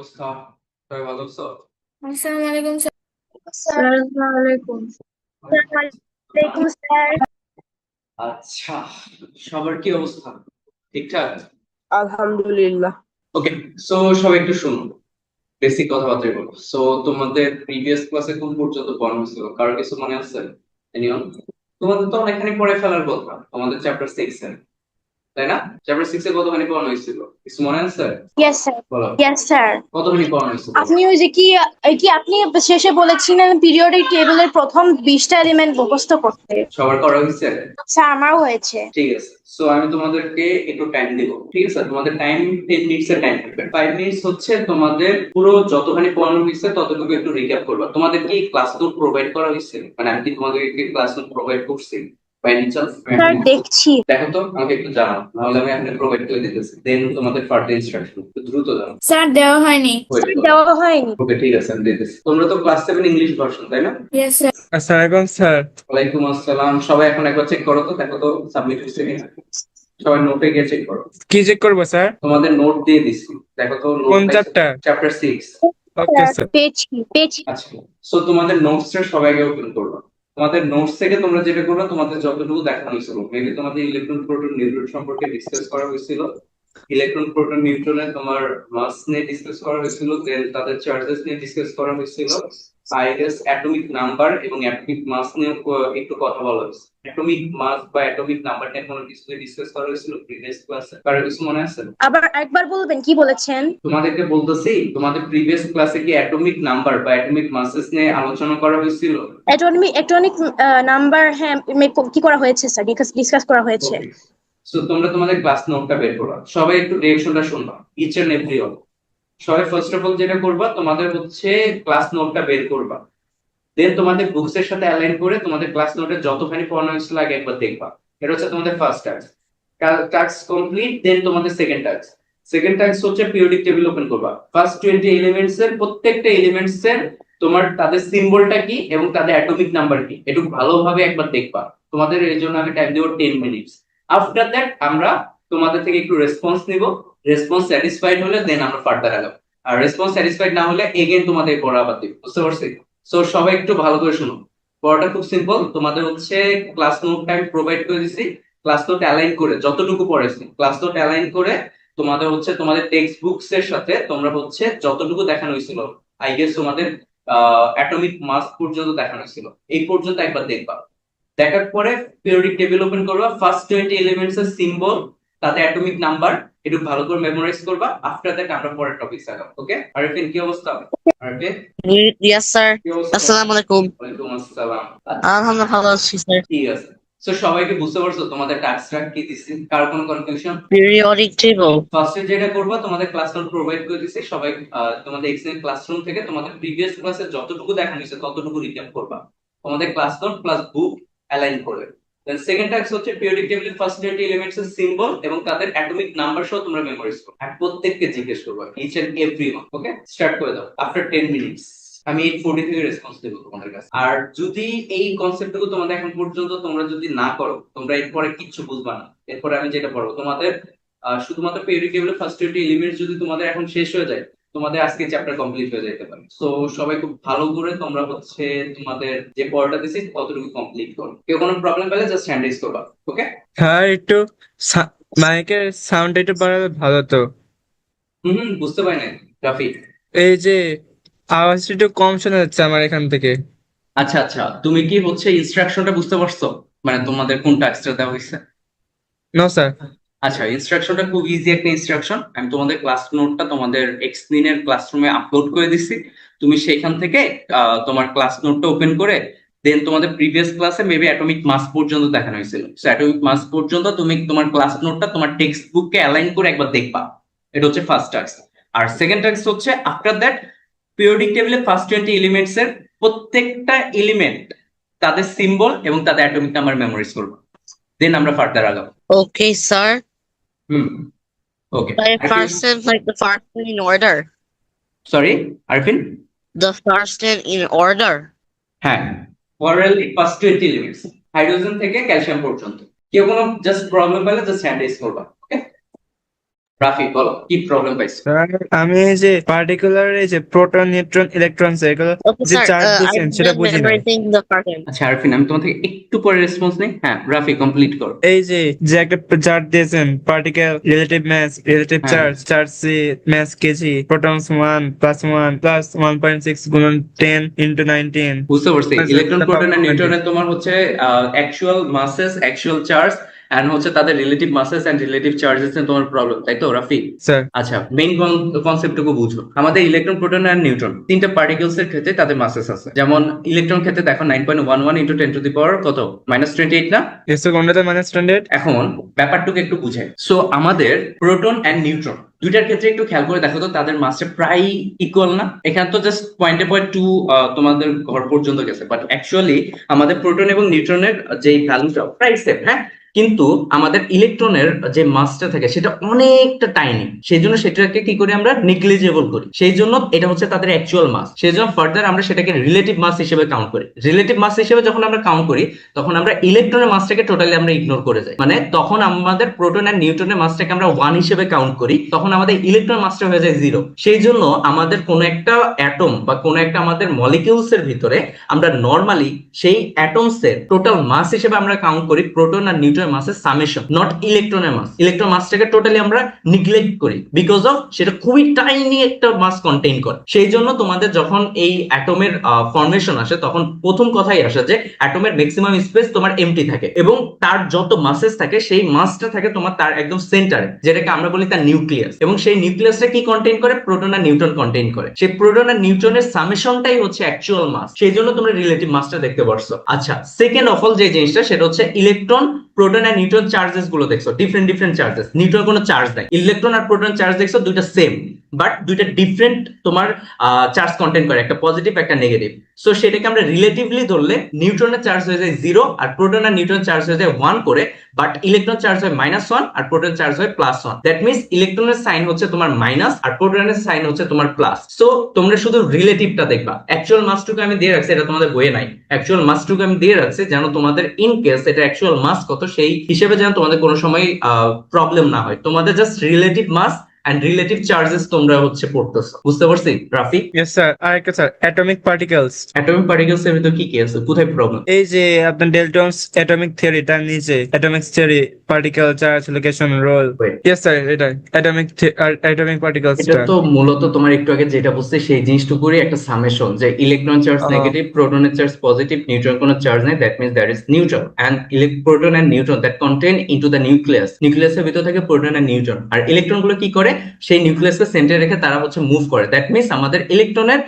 অবস্থা? সবাই ভালো আছো? আসসালামু আলাইকুম স্যার। স্যার আসসালামু আলাইকুম। ওয়ালাইকুম স্যার। আচ্ছা, সবার কি অবস্থা? ঠিকঠাক? আলহামদুলিল্লাহ। ওকে, সো সবাই একটু শুনুন, বেসিক কথাবার্তা বলো। সো তোমাদের প্রিভিয়াস ক্লাসে কোন পর্যন্ত পড়ানো হয়েছিল, কারো কিছু মনে আছে? এনিওন? তোমাদের তো অনেকখানি পড়ে ফেলার কথা, তোমাদের চ্যাপ্টার 6 এর, তাই না? চ্যাপ্টার 6 এ কতখানি পড়ানো হয়েছিল, কিছু মনে আছে? Yes sir. বলো, ইয়েস স্যার। কতখানি পড়ানো হয়েছিল? আপনি ওই যে কি আপনি শেষে বলেছিলেন পিরিয়ডিক টেবিলের প্রথম 20টা এলিমেন্ট মুখস্থ করতে। সবার করা হয়েছে? স্যার আমারও হয়েছে। ঠিক আছে, সো আমি তোমাদেরকে একটু টাইম দিব, ঠিক আছে? তোমাদের টাইম 10 মিনিটস এর টাইম থাকবে। 5 মিনিটস হচ্ছে তোমাদের পুরো যতখানি পড়ানো হয়েছে ততটুকু একটু রিক্যাপ করবা। তোমাদের কি ক্লাস নোট প্রোভাইড করা হয়েছে? মানে আমি কি তোমাদেরকে ক্লাস নোট প্রোভাইড করছি বাই এনি চান্স? স্যার দেখছি। দেখো তো, আমাকে একটু জানাও, নাহলে আমি এখানে প্রোভাইড করে দিতেছি, দেন তোমাদের ফার্দার ইনস্ট্রাকশন একটু দ্রুত জানাও। স্যার দেওয়া হয়নি। স্যার দেওয়া হয়নি। ওকে, ঠিক আছে, আমি দিতেছি। তোমরা তো ক্লাস 7 ইংলিশ ভার্সন, তাই না? Yes sir. আসসালামাইকুম স্যার। ওয়ালাইকুম আসসালাম। সবাই এখন একবার চেক করো তো, দেখো তো সাবমিট হয়েছে কিনা। সবাই নোটে গিয়ে চেক করো। কি চেক করবো স্যার? তোমাদের নোট দিয়ে দিচ্ছি, দেখো তো নোট কোন পাইছো? চ্যাপ্টার? চ্যাপ্টার 6। Okay sir. পেয়েছি। আচ্ছা, সো তোমাদের নোটসটা সবাইকে ওপেন করবে। তোমাদের নোটস থেকে তোমরা যেটা করবে, তোমাদের যতটুকু দেখানো হয়েছিল, মেবি তোমাদের ইলেকট্রন প্রোটন নিউট্রন সম্পর্কে ডিসকাস করা হয়েছিল। ইলেকট্রন প্রোটন নিউট্রনে তোমার মাস নিয়ে ডিসকাস করা হয়েছিল, দেন তাদের চার্জেস নিয়ে ডিসকাস করা হয়েছিল। আই গেস অ্যাটমিক নাম্বার এবং অ্যাটমিক মাস নিয়ে একটু কথা বলা হয়েছে। অ্যাটমিক মাস বা অ্যাটমিক নাম্বার নিয়ে কোনো কিছু ডিসকাস করা হয়েছিল প্রিভিয়াস ক্লাসে, কারো কিছু মনে আছে? আবার একবার বলবেন কি বলেছেন? তোমাদেরকে বলতেছি, তোমাদের প্রিভিয়াস ক্লাসে কি অ্যাটমিক নাম্বার বা অ্যাটমিক মাসেস নিয়ে আলোচনা করা হয়েছিল? অ্যাটমিক নাম্বার, হ্যাঁ, কি করা হয়েছে স্যার? ডিসকাস করা হয়েছে। ওকে, সো তোমরা তোমাদের ক্লাস নোটটা বের করো, সবাই একটু ডিরেকশনটা শুনবা, ইচ এন্ড এভরি অল। সবাই ফার্স্ট অফ অল যেটা করবা, তোমাদের হচ্ছে ক্লাস নোটটা বের করবা। দেন তোমাদের বুকস এর সাথে অ্যালাইন করে তোমাদের ক্লাস নোটে যতখানি পড়ানো হয়েছিল আগে একবার দেখবা। এটা হচ্ছে তোমাদের ফার্স্ট টাস্ক। টাস্ক কমপ্লিট, দেন তোমাদের সেকেন্ড টাস্ক। সেকেন্ড টাস্ক হচ্ছে পিরিয়ডিক টেবিল ওপেন করবা। ফার্স্ট 20 এলিমেন্টস এর প্রত্যেকটা এলিমেন্টস এর তোমার তাদের সিম্বলটা কি এবং তাদের অ্যাটমিক নাম্বার কি, একটু ভালোভাবে একবার দেখবা। তোমাদের এই জন্য আমি টাইম দেবো 10 মিনিটস। আফটার দ্যাট আমরা তোমাদের থেকে একটু রেসপন্স নিব। রেসপন্স স্যাটিসফাইড হলে দেন আমরা ফার্দার আগাবো। আর রেসপন্স স্যাটিসফাইড না হলে এগেন তোমাদের পড়া আবার দিব, বুঝতে পারছি? সো সবাই একটু ভালো করে শুনো। পড়াটা খুব সিম্পল, তোমাদের হচ্ছে ক্লাস নোট টাইম প্রোভাইড করে দিছি। ক্লাস নোট অ্যালাইন করে যতটুকু পড়েছি, ক্লাস নোট অ্যালাইন করে তোমাদের হচ্ছে তোমাদের টেক্সট বুকস এর সাথে তোমরা হচ্ছে যতটুকু দেখানো হয়েছিল, আই গেস তোমাদের অ্যাটমিক মাস পর্যন্ত দেখানো হয়েছিল, এই পর্যন্ত একবার দেখবা। দেখার পরে পিরিয়ডিক টেবিল ওপেন করবা। ফার্স্ট 20 এলিমেন্টস এর সিম্বল, তাদের অ্যাটমিক নাম্বার একটু ভালো করে মেমোরাইজ করবা। আফটার দ্যাট আমরা পরের টপিকস আগাবো। ওকে আরিফিন, কি অবস্থা? Arifin, Yes, sir. কি অবস্থা? Assalamu alaikum. ওয়ালাইকুম আসসালাম। Alhamdulillah, ভালো আছি, sir. ঠিক আছে, তো সবাইকে বুঝতে পারছো তোমাদের টাস্কটা কি দিছি? কার কোনো কনফিউশন? Periodic table. ফার্স্টে যেটা করবা, তোমাদের ক্লাস নোট প্রোভাইড করে দিছি সবাই। তোমাদের এক্সেল ক্লাসরুম থেকে তোমাদের প্রিভিয়াস ক্লাসে যতটুকু দেখানো হয়েছে ততটুকু রিক্যাপ করবা, তোমাদের ক্লাস নোট প্লাস বুক অ্যালাইন করে। দেন সেকেন্ড টাস্ক হচ্ছে পিরিয়ডিক টেবিলের ফার্স্ট 20 এলিমেন্টস এর সিম্বল এবং তাদের অ্যাটমিক নাম্বার সহ তোমরা মেমোরাইজ করো, আর প্রত্যেককে জিজ্ঞেস করবা, each and every one. Okay, start করে দাও আফটার 10 মিনিটস। আমি 8:40 থেকে রেসপন্স দেবো তোমাদের কাছে। আর যদি এই কনসেপ্টটুকু তোমাদের এখন পর্যন্ত তোমরা যদি না করো, তোমরা এরপরে কিচ্ছু বুঝবা না। এরপরে আমি যেটা পড়বো তোমাদের, শুধুমাত্র পিরিয়ডিক টেবিলের ফার্স্ট 20 এলিমেন্টস যদি তোমাদের এখন শেষ হয়ে যায়, তোমাদের আজকে চ্যাপ্টার কমপ্লিট হয়ে যেতে পারে। সো সবাই খুব ভালো করে তোমরা হচ্ছে তোমাদের যে পড়াটা দিছি ততটুকু কমপ্লিট করো। কেউ কোনো প্রবলেম পেলে জাস্ট হ্যান্ড রেজ করবা। ওকে, হ্যাঁ, একটু মাইকের সাউন্ড একটু বাড়ালে ভালো তো। বুঝতে পারি না রাফি। এই যে আওয়াজটা একটু কম শোনা যাচ্ছে আমার এখান থেকে। আচ্ছা আচ্ছা, তুমি কি হচ্ছে ইনস্ট্রাকশনটা বুঝতে পারছো? মানে তোমাদের কোন টাস্কটা দেওয়া হয়েছে? No sir. আচ্ছা, ইনস্ট্রাকশনটা খুব ইজি একটা ইনস্ট্রাকশন। আমি তোমাদের ক্লাস নোটটা তোমাদের এক্সপ্লেনের ক্লাসরুমে আপলোড করে দিছি। তুমি সেখান থেকে তোমার ক্লাস নোটটা ওপেন করে দেন তোমাদের প্রিভিয়াস ক্লাসে মেবি অ্যাটমিক মাস পর্যন্ত দেখানো হয়েছিল, সো অ্যাটমিক মাস পর্যন্ত তুমি তোমার ক্লাস নোটটা তোমার টেক্সট বুককে অ্যালাইন করে একবার দেখবা। এটা হচ্ছে ফার্স্ট টাস্ক। আর সেকেন্ড টাস্ক হচ্ছে আফটার দ্যাট পিরিয়ডিক টেবিলের ফার্স্ট 20 এলিমেন্টস এর প্রত্যেকটা এলিমেন্ট, তাদের সিম্বল এবং তাদের অ্যাটমিক নাম্বার মেমোরাইজ করবো, দেন আমরা ফার্দার আগাবো। Okay, sir. Hmm, okay. Like the first one in order. Sorry Arfin. The first one in order. হ্যাঁ, ওভারঅল ফার্স্ট 20 এলিমেন্টস, হাইড্রোজেন থেকে ক্যালসিয়াম পর্যন্ত। কেউ কোনো জাস্ট প্রবলেম পেলে জাস্ট হ্যান্ড রেজ করবা। ওকে, রাফি বলো কি প্রবলেম পাইছো? স্যার আমি এই যে পার্টিকুলার এই যে প্রোটন নিউট্রন ইলেকট্রন এগুলো Okay, যে sir. চার্জ দিচ্ছেন I've সেটা been বুঝি নাই। memorizing the pattern. আচ্ছা আরফিন, আমি তোমার থেকে একটু পরে রেসপন্স নেই। হ্যাঁ রাফি কমপ্লিট করো। এই যে যে একটা চার্জ দিয়েছেন পার্টিকেল রিলেটিভ মাস রিলেটিভ হ্যাঁ। চার্জ চার্জ সি মাস কেজি প্রোটনস 1 প্লাস 1.6 গুণন 10 ইনটু 19। বুঝতে পারছি, আচ্ছা, ইলেকট্রন এটা প্রোটন আর পাবো নিউট্রনের তোমার হচ্ছে actual masses, actual charge and হচ্ছে তাদের relative masses and relative charges নিয়ে তোমার প্রবলেম, তাই তো রাফি? স্যার। আচ্ছা মেইন কনসেপ্টটুকু বুঝো। আমাদের ইলেকট্রন প্রোটন আর নিউট্রন তিনটা পার্টিকেলস এর ক্ষেত্রে তাদের মাসেস আছে। যেমন ইলেকট্রন ক্ষেত্রে দেখো 9.11 ইন্টু 10 টু দি পাওয়ার কত -28 না? এসো কোনটা মাইনাস 28? এখন ব্যাপারটুকু একটু বুঝাই। সো আমাদের প্রোটন এন্ড নিউট্রন দুইটার ক্ষেত্রে একটু খেয়াল করে দেখো তো তাদের মাসটা প্রায় ইকুয়াল না? এখানে তো জাস্ট পয়েন্টে পয়েন্ট টু তোমাদের ঘর পর্যন্ত গেছে, বাট অ্যাকচুয়ালি আমাদের প্রোটন এবং নিউট্রনের যে ভ্যালুটা প্রায় সেম, হ্যাঁ, কিন্তু আমাদের ইলেকট্রনের যে মাসটা থাকে সেটা অনেকটা টাইনি, সেই জন্য সেটাকে কি করি আমরা নেগলিজেবল করি, সেই জন্য এটা হচ্ছে তাদের অ্যাকচুয়াল মাস। সেই জন্য ফার্দার আমরা সেটাকে রিলেটিভ মাস হিসেবে কাউন্ট করি। রিলেটিভ মাস হিসেবে যখন আমরা কাউন্ট করি তখন আমরা ইলেকট্রনের মাসটাকে টোটালি আমরা ইগনোর করে যাই, মানে তখন আমাদের প্রোটন আর নিউট্রনের মাসটাকে আমরা 1 হিসেবে কাউন্ট করি, তখন আমাদের ইলেকট্রন মাসটা হয়ে যায় 0। সেই জন্য আমাদের কোনো একটা অ্যাটম বা কোনো একটা আমাদের মলিকিউলস এর ভিতরে আমরা নরমালি সেই অ্যাটমস এর টোটাল মাস হিসেবে আমরা কাউন্ট করি প্রোটন আর নিউট্রন মাসের সামেশন, নট ইলেকট্রনের মাস। ইলেকট্রন মাসটাকে টোটালি আমরা নেগলেক্ট করি বিকজ অফ সেটা খুবই টাইনি একটা মাস কন্টেইন করে। সেই জন্য তোমাদের যখন এই অ্যাটমের ফর্মেশন আসে তখন প্রথম কথাই আসে যে অ্যাটমের ম্যাক্সিমাম স্পেস তোমার এমটি থাকে এবং তার যত মাসেস থাকে সেই মাসটা থাকে তোমার তার একদম সেন্টারে, যেটাকে আমরা বলি তার নিউক্লিয়াস। এবং সেই নিউক্লিয়াসটা কি কন্টেইন করে? প্রোটন আর নিউট্রন কন্টেইন করে। সেই প্রোটন আর নিউট্রনের সামেশনটাই হচ্ছে অ্যাকচুয়াল মাস, সেই জন্য তোমরা রিলেটিভ মাসটা দেখতে পারছো। আচ্ছা সেকেন্ড অফ অল যে জিনিসটা সেটা হচ্ছে ইলেকট্রন প্রোটন আর নিউট্রন চার্জেস গুলো দেখছো ডিফারেন্ট চার্জেস। নিউট্রন কোনো চার্জ নাই, ইলেকট্রন আর প্রোটন চার্জ দেখছো দুইটা সেম, বাট দুইটা ডিফারেন্ট তোমার চার্জ কন্টেইন করে, একটা পজিটিভ একটা নেগেটিভ। সো সেটাকে আমরা রিলেটিভলি ধরলে নিউট্রনের চার্জ হয়ে যায় 0 আর প্রোটন আর নিউট্রন চার্জ হয়ে যায় 1 করে, বাট ইলেকট্রন চার্জ হয় -1 আর প্রোটন চার্জ হয় +1। দ্যাট মিনস ইলেকট্রনের সাইন হচ্ছে তোমার মাইনাস আর প্রোটনের সাইন হচ্ছে তোমার প্লাস। সো তোমরা শুধু রিলেটিভটা দেখবা, অ্যাকচুয়াল মাসটুকু আমি দিয়ে রাখছি, এটা তোমাদের বইয়ে নাই। অ্যাকচুয়াল মাসটুকু আমি দিয়ে রাখছি যেন তোমাদের ইন কেস এটা অ্যাকচুয়াল মাস কত সেই হিসেবে যেন তোমাদের কোনো সময় প্রবলেম না হয়। তোমাদের just relative mass and relative charges তোমরা হচ্ছে পড়তেছো। বুঝতে পারছি রাফি? Yes sir. আরেকটা sir atomic particles. Atomic particles এর ভিতর কি কি আছে, কোথায় প্রবলেম? এই যে আপনার ডেলটনস অ্যাটমিক থিওরি তার নিচে atomic theory particle charge location role. Yes sir এটা অ্যাটমিক পার্টিকেলস এটা তো মূলত তোমার একটু আগে যেটা বলছে সেই জিনিসটুকুরই একটা সামেশন, যে ইলেকট্রন চার্জ নেগেটিভ, প্রোটনের চার্জ পজিটিভ, নিউট্রন কোনো চার্জ নেই, that means that is neutron. And proton and neutron that contain into the nucleus. নিউক্লিয়াসের ভিতর থাকে প্রোটন এন্ড নিউট্রন, আর ইলেকট্রন গুলো কি করে? সেই নিউক্লিয়াসকে সেন্টারে রেখে তারা হচ্ছে মুভ করে। দ্যাট মিন্স আমাদের ইলেকট্রনের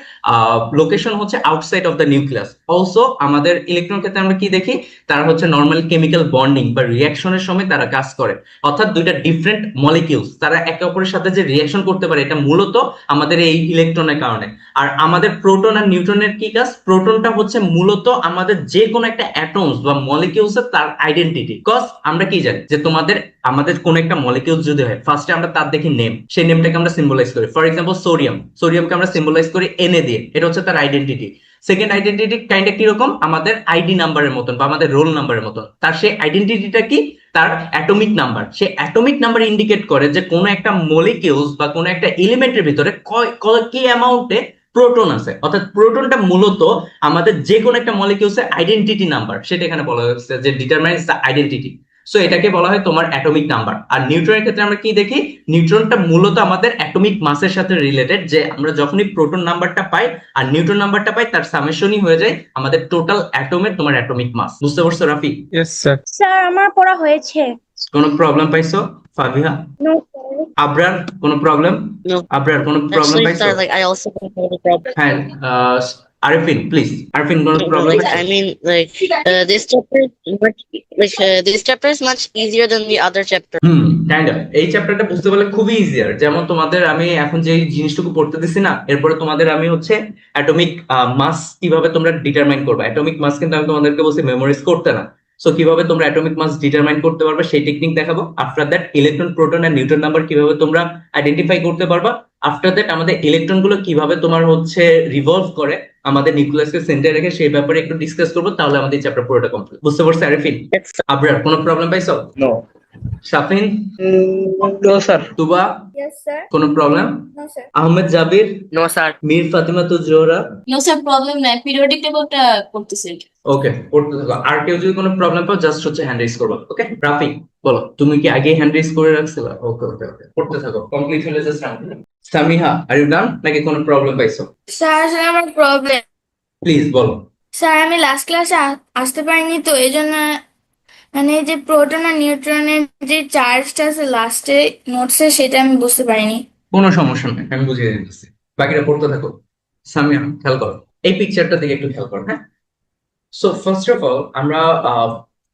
লোকেশন হচ্ছে outside of the nucleus. Also আমাদের ইলেকট্রন ক্ষেত্রে আমরা কি দেখি? তারা হচ্ছে নর্মালি কেমিক্যাল বন্ডিং বা রিঅ্যাকশনের সময় তারা কাজ করে, অর্থাৎ দুইটা ডিফারেন্ট মলিকিউলস তারা একে অপরের সাথে যে রিঅ্যাকশন করতে পারে এটা মূলত আমাদের এই ইলেকট্রনের কারণে। আর আমাদের প্রোটন আর নিউট্রনের কি কাজ? প্রোটনটা হচ্ছে মূলত আমাদের যে কোনো একটা অ্যাটমস বা মলিকিউলস এর তার আইডেন্টিটি। কজ আমরা কি জানি যে আমাদের কোন একটা মলিকিউল যদি হয় ফার্স্টে আমরা তার দেখি নেম, সেই নেমটাকে আমরা সিম্বলাইজ করি। ফর এক্সাম্পল সোডিয়ামকে আমরা সিম্বলাইজ করি Na দিয়ে, এটা হচ্ছে তার আইডেন্টিটি। সেকেন্ড আইডেন্টিটি কাইন্ডটা কিরকম? আমাদের আইডি নাম্বারের মতন বা আমাদের রোল নাম্বারের মতন। তার সেই আইডেন্টিটিটা কি? তার অ্যাটমিক নাম্বার। সেই অ্যাটমিক নাম্বার ইন্ডিকেট করে যে কোন একটা মলিকিউলস বা কোন একটা এলিমেন্টের ভিতরে কি অ্যামাউন্টে প্রোটন আছে, অর্থাৎ প্রোটনটা মূলত আমাদের যে কোনো একটা মলিকিউলসের আইডেন্টিটি নাম্বার, সেটা এখানে বলা হয়েছে যে ডিটারমাইন্স দ্য আইডেন্টিটি। সো এটাকে বলা হয় তোমার অ্যাটমিক নাম্বার। আর নিউট্রনের ক্ষেত্রে আমরা কি দেখি? নিউট্রনটা মূলত আমাদের অ্যাটমিক মাসের সাথে রিলেটেড, যে আমরা যখনই প্রোটন নাম্বারটা পাই আর নিউট্রন নাম্বারটা পাই তার সামেশনই হয়ে যায় আমাদের টোটাল অ্যাটমের তোমার অ্যাটমিক মাস। বুঝতে পারছো রাফি? Yes sir. স্যার আমার পড়া হয়েছে। কোনো প্রবলেম পাইছো ফাবিহা? No, আবরার কোনো প্রবলেম? No. আবরার কোনো প্রবলেম Actually, পাইছো? sir, like I also don't have a problem. হ্যাঁ আরিফিন প্লিজ, আরিফিন কোনো problem Like, I mean, this chapter is this chapter is much easier than the other chapter. Kind of এই চ্যাপ্টারটা বুঝতে পারলে খুবই easier. যেমন তোমাদের আমি এখন যে জিনিসটুকু পড়তে দিছি না, এরপরে তোমাদের আমি হচ্ছে অ্যাটমিক মাস কিভাবে তোমরা ডিটারমাইন করবে। অ্যাটমিক মাস কিন্তু আমি তোমাদেরকে বলছি মেমোরাইজ করতে না। সো কিভাবে তোমরা অ্যাটমিক মাস ডিটারমাইন করতে পারবে সেই টেকনিক দেখাবো। আফটার দ্যাট ইলেকট্রন, প্রোটন আর নিউট্রন নাম্বার কিভাবে তোমরা আইডেন্টিফাই করতে পারবা। আফটার দ্যাট আমাদের ইলেকট্রন গুলো কিভাবে তোমার হচ্ছে রিভলভ করে আমাদের নিউক্লিয়াসকে সেন্টারে রেখে সেই ব্যাপারে একটু ডিসকাস করবো, তাহলে আমাদের চ্যাপ্টার পুরোটা কমপ্লিট। বুঝতে পারছো আরিফিন? Yes, sir. আবরার কোনো প্রবলেম পাইছো? No. Shafin, No, sir. Tuba, Yes, sir. কোনো problem? No, sir. Ahmed Jabir, No, sir. Mir Fatimatuz Zohra. No sir problem নাই পিরিয়ডিক টেবিলটা করতেছি ওকে, পড়তে থাকো। আর কেউ যদি কোনো প্রবলেম পাও জাস্ট হচ্ছে হ্যান্ড রেজ করবো। ওকে রাফি, বলো তুমি কি আগে হ্যান্ড রেজ করে রাখছিলা? ওকে ওকে ওকে, পড়তে থাকো। কমপ্লিট হলে just Samiha, are you done নাকি কোনো প্রবলেম পাইছো? স্যার স্যার আমার প্রবলেম প্লিজ বলো। স্যার আমি লাস্ট ক্লাসে আসতে পারিনি তো এই জন্য মানে এই যে প্রোটন আর নিউট্রনের যে চার্জটা আছে লাস্টে নোটসে সেটা আমি বুঝতে পারিনি। কোনো সমস্যা নেই, আমি বুঝিয়ে দিতেছি। বাকিটা পড়তে থাকো। সামিয়া, খেয়াল করো এই পিকচারটা দিকে, একটু খেয়াল করো। হ্যাঁ, সো ফার্স্ট অফ অল আমরা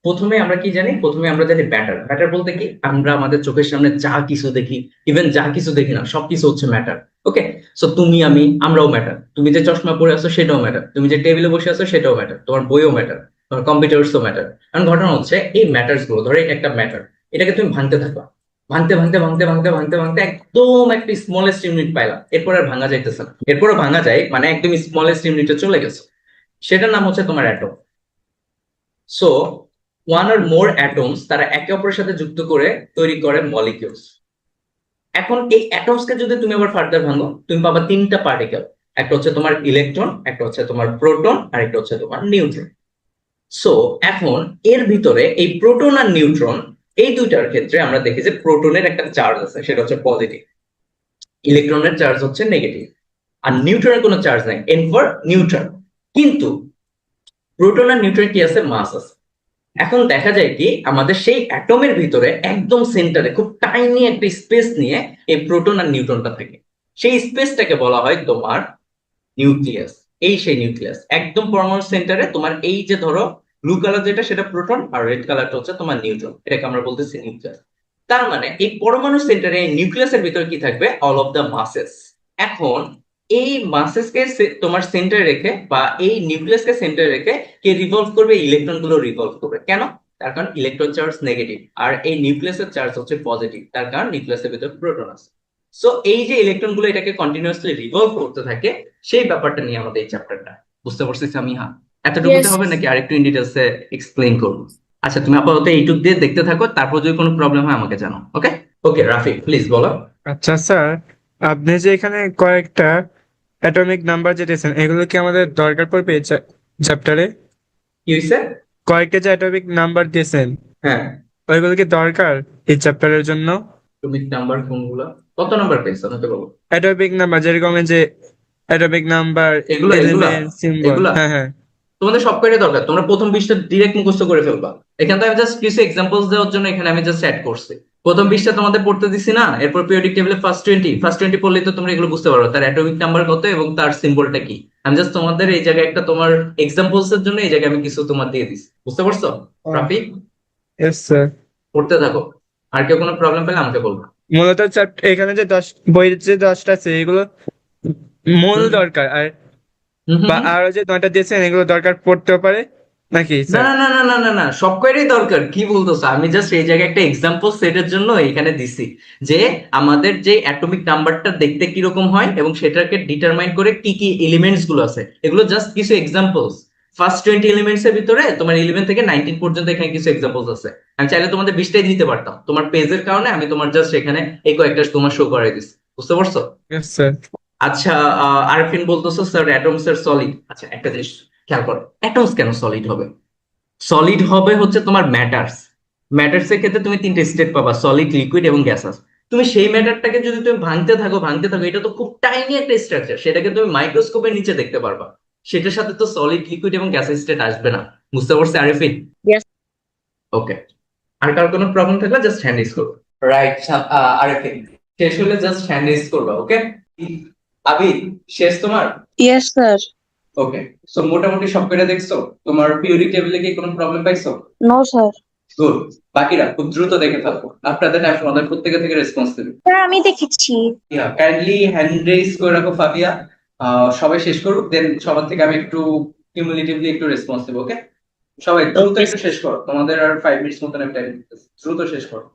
প্রথমে আমরা কি জানি? প্রথমে আমরা জানি ম্যাটার। ম্যাটার বলতে কি? আমরা আমাদের চোখের সামনে যা কিছু দেখি, ইভেন যা কিছু দেখি না, সবকিছু হচ্ছে ম্যাটার। ওকে, সো তুমি আমি আমরাও ম্যাটার। তুমি যে চশমা পরে আছো সেটাও ম্যাটার, তুমি যে টেবিলে বসে আছো সেটাও ম্যাটার, তোমার বইও ম্যাটার, তোমার কম্পিউটারসও ম্যাটার। কারণ ঘটনা হচ্ছে এই ম্যাটার্স গুলো, ধরো এটা একটা ম্যাটার, এটাকে তুমি ভাঙতে থাকো, ভাঙতে ভাঙতে ভাঙতে ভাঙতে ভাঙতে ভাঙতে একদম একটা স্মলেস্ট ইউনিট পাইলাম, এরপর আর ভাঙা যাইতেছে না। এরপরও ভাঙা যায় মানে একদম স্মলেস্ট ইউনিটে চলে গেছে, সেটার নাম হচ্ছে তোমার atom. So one or more atoms তারা একে অপরের সাথে যুক্ত করে তৈরি করে মলিকিউলস। এখন এই অ্যাটমসকে যদি তুমি আবার ফার্দার ভাঙো, তুমি পাবা তিনটা পার্টিকেল। একটা হচ্ছে তোমার ইলেকট্রন, একটা হচ্ছে তোমার প্রোটন, আর একটা হচ্ছে তোমার নিউট্রন। সো এখন এর ভিতরে এই প্রোটন আর নিউট্রন, এই দুইটার ক্ষেত্রে আমরা দেখি যে প্রোটনের একটা চার্জ আছে, সেটা হচ্ছে পজিটিভ, ইলেকট্রনের চার্জ হচ্ছে নেগেটিভ, আর নিউট্রনের কোনো চার্জ নাই, এন ফর নিউট্রন। কিন্তু প্রোটন আর নিউট্রন কি আছে? মাস আছে। এখন দেখা যায় কি আমাদের সেই অ্যাটমের ভিতরে একদম সেন্টারে খুব টাইনি একটা স্পেস নিয়ে এই প্রোটন আর নিউট্রনটা থাকে। সেই স্পেসটাকে বলা হয় তোমার নিউক্লিয়াস। এই সেই নিউক্লিয়াস একদম পরমাণু সেন্টারে তোমার, এই যে ধরো ব্লু কালার যেটা সেটা প্রোটন, আর রেড কালারটা হচ্ছে তোমার নিউট্রন, এটাকে আমরা বলতেছি নিউক্লিয়াস। তার মানে এই পরমাণু সেন্টারে নিউক্লিয়াসের ভিতরে কি থাকবে? All of the মাসেস। এখন এই মাসেসকে তোমার সেন্টারে রেখে বা এই নিউক্লিয়াসকে সেন্টারে রেখে কে রিভলভ করবে? ইলেকট্রন গুলো রিভলভ করবে। কেন? তার কারণ ইলেকট্রন চার্জ নেগেটিভ, আর এই নিউক্লিয়াসের চার্জ হচ্ছে পজিটিভ, তার কারণ নিউক্লিয়াসের ভিতরে প্রোটন আছে। সো এই যে ইলেকট্রন গুলো এটাকে কন্টিনিউয়াসলি রিভলভ করতে থাকে, সেই ব্যাপারটা নিয়ে আমাদের এই চ্যাপ্টারটা। বুঝতে পারছিস আমি? হ্যাঁ, এতটুকুতে Yes. হবে নাকি আরেকটু ইন ডিটেলসে এক্সপ্লেইন করবো? আচ্ছা, তুমি আপাতত এইটুক দিয়ে দেখতে থাকো, তারপর যদি কোনো প্রবলেম হয় আমাকে জানো। ওকে ওকে রাফি, প্লিজ বলো। আচ্ছা স্যার, আপনি যে এখানে কয়েকটা অ্যাটমিক নাম্বার যে দিয়েছেন এগুলো কি আমাদের দরকার পড়বে চ্যাপ্টারে? কি হয়েছে? কয়েকটা যে অ্যাটমিক নাম্বার দিয়েছেন হ্যাঁ, ওইগুলো কি দরকার এই চ্যাপ্টারের জন্য? তুমি নাম্বার কোনগুলো, কত নাম্বার পেয়েছো আমাকে বলো। অ্যাটমিক নাম্বার যেরকম এই যে অ্যাটমিক নাম্বার, এগুলা এগুলা এলিমেন্ট, সিম্বল। এগুলা হ্যাঁ হ্যাঁ। তোমাদের সব কয়টা দরকার? তোমরা প্রথম 20টা ডিরেক্ট মুখস্থ করে ফেলবা। এখানে তো আমি জাস্ট কিছু এক্সাম্পলস দেওয়ার জন্য এখানে আমি জাস্ট অ্যাড করছি। প্রথম 20টা তোমাদের পড়তে দিছি না, এরপর পিরিয়ডিক টেবিলে ফার্স্ট 20 পড়লেই তো তোমরা এগুলো বুঝতে পারবে, তার অ্যাটমিক নাম্বার কত এবং তার সিম্বলটা কি। আমি জাস্ট তোমাদের এই জায়গায় একটা তোমার এক্সাম্পলস এর জন্য এই জায়গায় আমি কিছু তোমার দিয়ে দিছি। বুঝতে পারছো রাফি? Yes sir. পড়তে থাকো, আর কেউ কোনো প্রবলেম পেলে আমাকে বলবো। মূলত এখানে যে বইয়ের যে 10টা আছে এগুলো মূল হুম। দরকার, আর হুম হুম বা হুম। আরো যে 9টা দিয়েছেন এগুলো দরকার পড়তেও পারে নাকি না স্যার? না না না না না না, সব কয়টাই দরকার। কি বলতেছো? আমি জাস্ট এই জায়গায় একটা এক্সাম্পল সেটের জন্য এখানে দিছি যে আমাদের যে অ্যাটমিক নাম্বারটা দেখতে কিরকম হয় এবং সেটাকে ডিটারমাইন করে কি কি এলিমেন্টস গুলো আছে, এগুলো জাস্ট কিছু এক্সাম্পলস। ফার্স্ট 20 এলিমেন্টস এর ভিতরে তোমার 11 থেকে 19 পর্যন্ত এখানে কিছু এক্সাম্পলস আছে। আমি চাইলে তোমাদের 20টাই দিতে পারতাম, তোমার পেজের কারণে আমি তোমার জাস্ট এখানে এই কয়েকটা তোমার শো করাই দিচ্ছি। বুঝতে পারছো? Yes sir. আচ্ছা, আরফিন বলতেছো স্যার অ্যাটমস এর সলিড। আচ্ছা, একটা জিনিস খেয়াল করো, অ্যাটমস কেন সলিড হবে? সলিড হবে হচ্ছে তোমার ম্যাটার্স। ম্যাটার্স এর ক্ষেত্রে তুমি তিনটে স্টেট পাবা, সলিড, লিকুইড এবং গ্যাসাস। তুমি সেই ম্যাটারটাকে যদি তুমি ভাঙতে থাকো, এটা তো খুব টাইনি একটা স্ট্রাকচার, সেটাকে তুমি মাইক্রোস্কোপের নিচে দেখতে পারবা। সেটার সাথে তো সলিড, লিকুইড এবং গ্যাসের স্টেট আসবে না। বুঝতে পারছো আরিফিন? Yes. ওকে, আর কারো কোনো প্রবলেম থাকলে জাস্ট হ্যান্ড রেজ করো। রাইট আরিফিন, শেষ হলে জাস্ট হ্যান্ড রেজ করবা। ওকে আবিদ, শেষ তোমার? Yes, sir. ওকে, সো মোটামুটি সব কয়টা দেখছো? তোমার পিরিয়ডিক টেবিলে কি কোনো প্রবলেম পাইছো? No, sir. গুড। বাকিরা খুব দ্রুত দেখে থাকো, আপনাদের টাইম আমাদের প্রত্যেকে থেকে রেসপন্স দেবে। স্যার আমি দেখেছি। কাইন্ডলি হ্যান্ড রেজ করে রাখো ফাবিয়া। সবাই শেষ করুক, দেন সবার থেকে আমি একটু কিউমুলেটিভলি একটু রেসপন্স দেবো। ওকে, সবাই দ্রুত Okay. একটু শেষ করো, তোমাদের আর 5 মিনিটস মতন আমি টাইম দিতেছি, দ্রুত শেষ করো।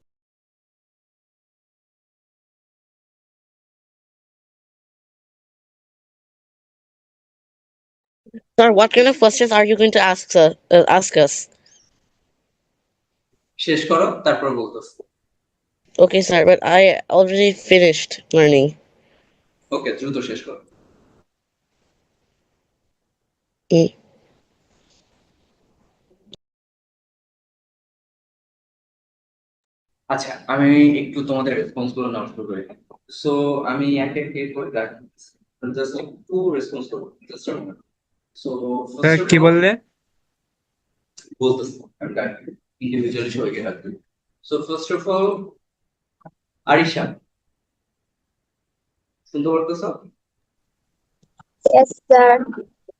Sir, what kind of questions are you going to ask us? শেষ করো তারপর বলতেছি। Okay, sir, but I already finished learning. ওকে, দ্রুত শেষ করো। Mm. আচ্ছা, আমি একটু তোমাদের রেসপন্স গুলো নেওয়া শুরু করি। সো আমি একে একে করে জাস্ট একটু রেসপন্স করবো, জাস্ট সো ফার্স্ট অফ কি অল বললে? বলতেছি, আমি ইন্ডিভিজুয়ালি সবাইকে রাখবো। So first of all Arisha, শুনতে পারতেছো? Yes, sir.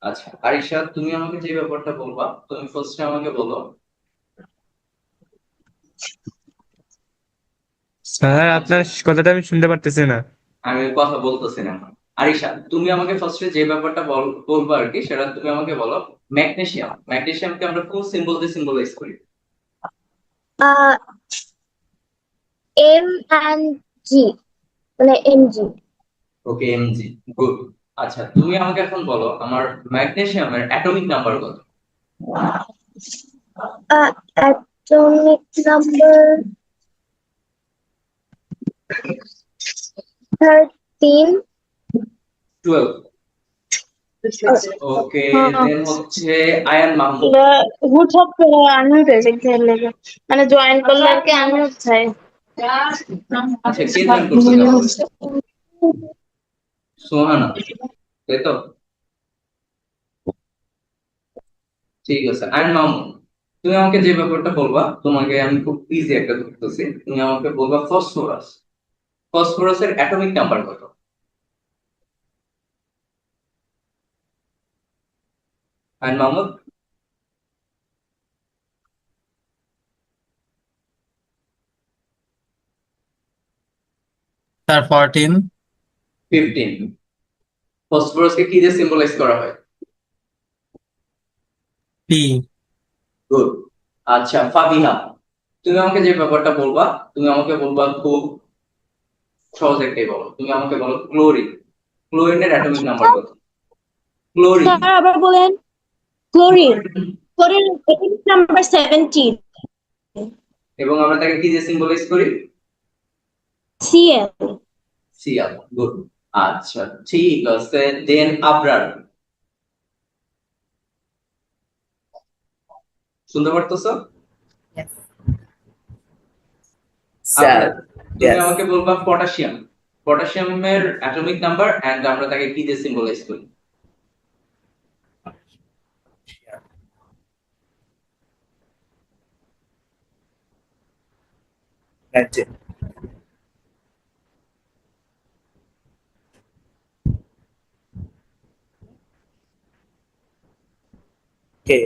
আচ্ছা আরিশা, তুমি আমাকে যে ব্যাপারটা বলবা, তুমি ফার্স্টে আমাকে বলো। স্যার আপনার কথাটা আমি শুনতে পারতেছি না। আমি কথা বলতেছি না। আরিশা, তুমি আমাকে ফার্স্টে যে ব্যাপারটা বলবা আর কি, সেটা তুমি আমাকে বলো। ম্যাগনেসিয়াম, ম্যাগনেসিয়ামকে আমরা কোন সিম্বল দিয়ে সিম্বলাইজ করি? Uh, M and G, মানে MG. ওকে, এমজি, গুড। আচ্ছা, তুমি আমাকে এখন বলো আমার ম্যাগনেসিয়ামের অ্যাটমিক নাম্বার কত? Atomic number 13. 12। ওকে, দেন হচ্ছে আয়ান মাহমুদ। হুট হাপ করে আনমিউট হয়েছে খেয়াল লেগে, মানে জয়েন করলে আর কি আনমিউট চাই। আচ্ছা, কে জয়েন করছে তাহলে? সোহানা, তাই তো? ঠিক আছে, আয়ান মাহমুদ, তুমি আমাকে যে ব্যাপারটা বলবা, তোমাকে আমি খুব ইজি একটা ধরতেছি, তুমি আমাকে বলবা ফসফরাস। ফসফরাসের অ্যাটমিক নাম্বার কত? আয়ান মাহমুদ। স্যার 14 15। ফসফরাসকে কি দিয়ে সিম্বলাইজ করা হয়? P good. আচ্ছা ফাবিহা, তুমি আমাকে যে ব্যাপারটা বলবা, তুমি আমাকে বলবা খুব সহজ একটাই বলো, তুমি আমাকে বলো ক্লোরিন। ক্লোরিনের অ্যাটমিক নাম্বার কত? ক্লোরিন। স্যার আবার বলেন। Chlorine, chlorine atomic number 17. এবং আমরা তাকে কি দিয়ে সিম্বলাইজ করি? Cl. CL, good. আচ্ছা ঠিক আছে, দেন আবরার, শুনতে পারতেছো? স্যার, আবরার, তুমি আমাকে বলবা পটাশিয়াম। পটাশিয়ামের অ্যাটমিক নাম্বার এন্ড আমরা তাকে কি দিয়ে সিম্বলাইজ করি? কে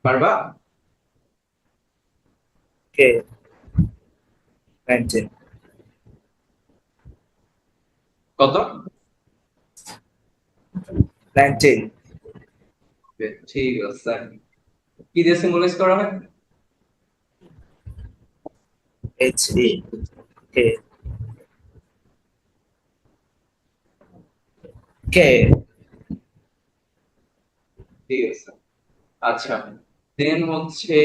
পারবা? কে 19 কত? 19 ঠিক আছে, কি দিয়ে সিম্বলাইজ করা হয়? HE কে কে ঠিক আছে। আচ্ছা, দেন হচ্ছে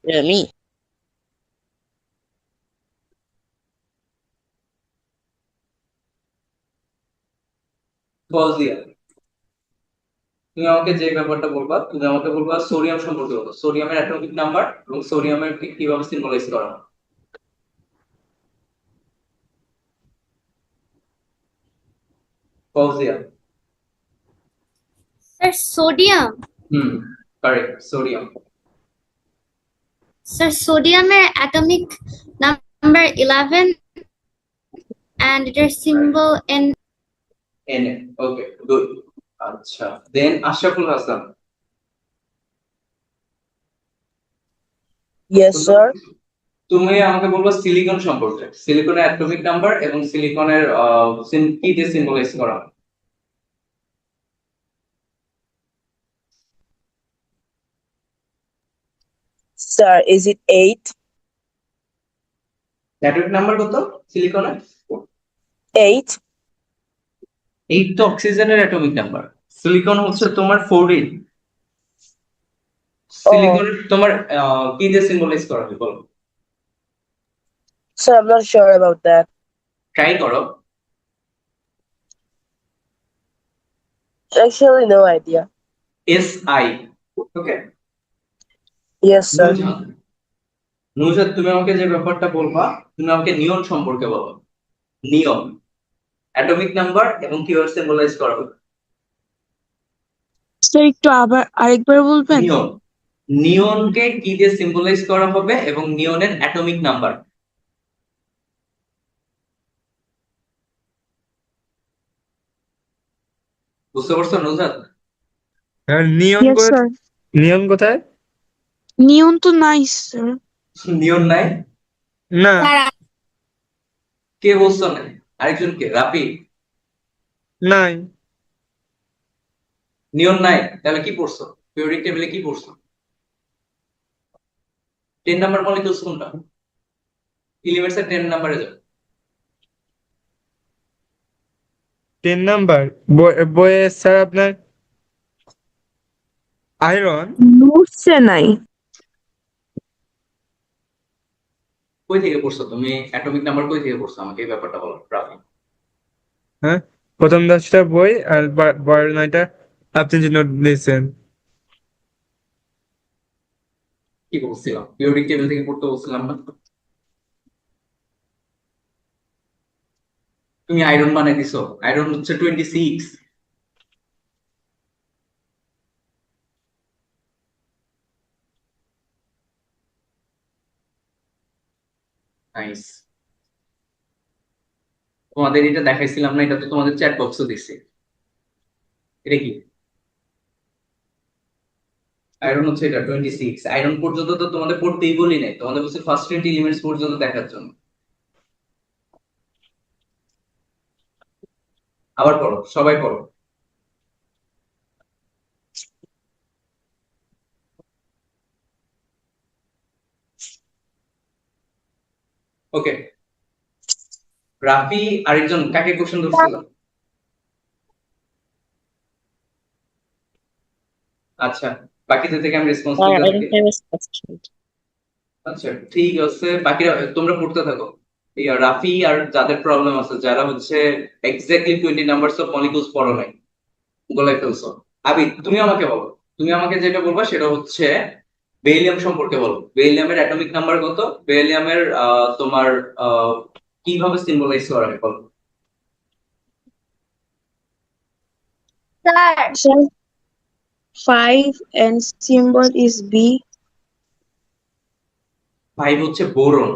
Yeah, me. ফজিয়া, তুমি আমাকে যে ব্যাপারটা বলবা, তুমি আমাকে বলবা সোডিয়াম সম্পর্কে বলো। সোডিয়ামের অ্যাটমিক নাম্বার এবং সোডিয়ামের কিভাবে সিম্বলাইজ করা হয়? Fazia. Sir, sodium. Hmm, correct, sodium. Sir, sodium atomic number 11 and their symbol N. N, okay, good. আচ্ছা, দেন আশরাফুল হাসান। Yes, sir. তুমি আমাকে বলবা সিলিকন সম্পর্কে। সিলিকনের অ্যাটমিক নাম্বার এবং সিলিকনের কি দিয়ে সিম্বলাইজ করা হয়? Sir, is it 8? Atomic number কত সিলিকনের? 8? এই তো অক্সিজেনের অ্যাটমিক নাম্বার। সিলিকন হচ্ছে তোমার 14। সিলিকন তোমার কি দিয়ে সিম্বলাইজ করা হয় বলো? Sir, I'm not sure about that. Try করো। Actually, no idea. SI। ওকে। Yes, sir. নুজাদ, তুমি আমাকে যে ব্যাপারটা বলবা, তুমি আমাকে নিয়ন সম্পর্কে বলো। নিয়ন, অ্যাটমিক নাম্বার এবং কিভাবে সিম্বলাইজ করা হবে। স্যার একটু আবার আরেকবার বলবেন? নিয়ন, নিয়নকে কি দিয়ে সিম্বলাইজ করা হবে এবং নিয়নের অ্যাটমিক নাম্বার। বুঝতে পারছো নুজাদ? আর নিয়ন ইয়েস স্যার। নিয়ন কোথায়? নিয়ন তো নাই স্যার। নিয়ন নাই? না, স্যার কে বলছো না? আরেকজন কে? রাফি? নাই। নিয়ন নাই? তাহলে কি পড়ছো? পিরিয়ডিক টেবিলে কি পড়ছো? 10 নাম্বার মলিকিউলস কোনটা? এলিমেন্টস এর 10 নাম্বারে যাও। 10 নাম্বার বইয়ে স্যার আপনার আয়রন। নোটসে নাই। কই থেকে পড়ছো তুমি? অ্যাটমিক নাম্বার কই থেকে পড়ছো? আমাকে এই ব্যাপারটা বলো রাফি। হ্যাঁ, প্রথম 10টা বই আর বড় 9টা আপনি যে নোট দিয়েছেন। কি বলছিলাম? পিরিয়ডিক টেবিল থেকে পড়তে বলছিলাম না? তুমি আয়রন বানাই দিছো। আয়রন হচ্ছে 26। নাইস। তোমাদের এটা দেখাইছিলাম না? এটা তো তোমাদের চ্যাট বক্সও দিছে। এটা কি? আয়রন হচ্ছে এটা 26। আয়রন পর্যন্ত তো তোমাদের পড়তেই বলি নাই, তোমাদের বলছে ফার্স্ট 20 এলিমেন্টস পর্যন্ত দেখার জন্য। আবার পড়ো, সবাই পড়ো। ওকে, রাফি আরেকজন কাকে কোশ্চেন ধরছিল? আচ্ছা, বাকিদের থেকে আমি রেসপন্স I নিতে don't থাকি। have a question. আচ্ছা ঠিক আছে, বাকিরা তোমরা পড়তে থাকো। এই রাফি আর যাদের প্রবলেম আছে, যারা হচ্ছে এক্স্যাক্টলি 20 নাম্বারস অফ মলিকিউলস পড়ো নাই, গোলাই ফেলছো। আবি, তুমি আমাকে বলো। তুমি আমাকে যেটা বলবা সেটা হচ্ছে বেরিলিয়াম সম্পর্কে বলো। বেরিলিয়ামের অ্যাটমিক নাম্বার কত? বেরিলিয়ামের তোমার কিভাবে সিম্বলাইজ করা হয় বলো। Sir Sir, 5 and symbol is B. 5 হচ্ছে বোরন,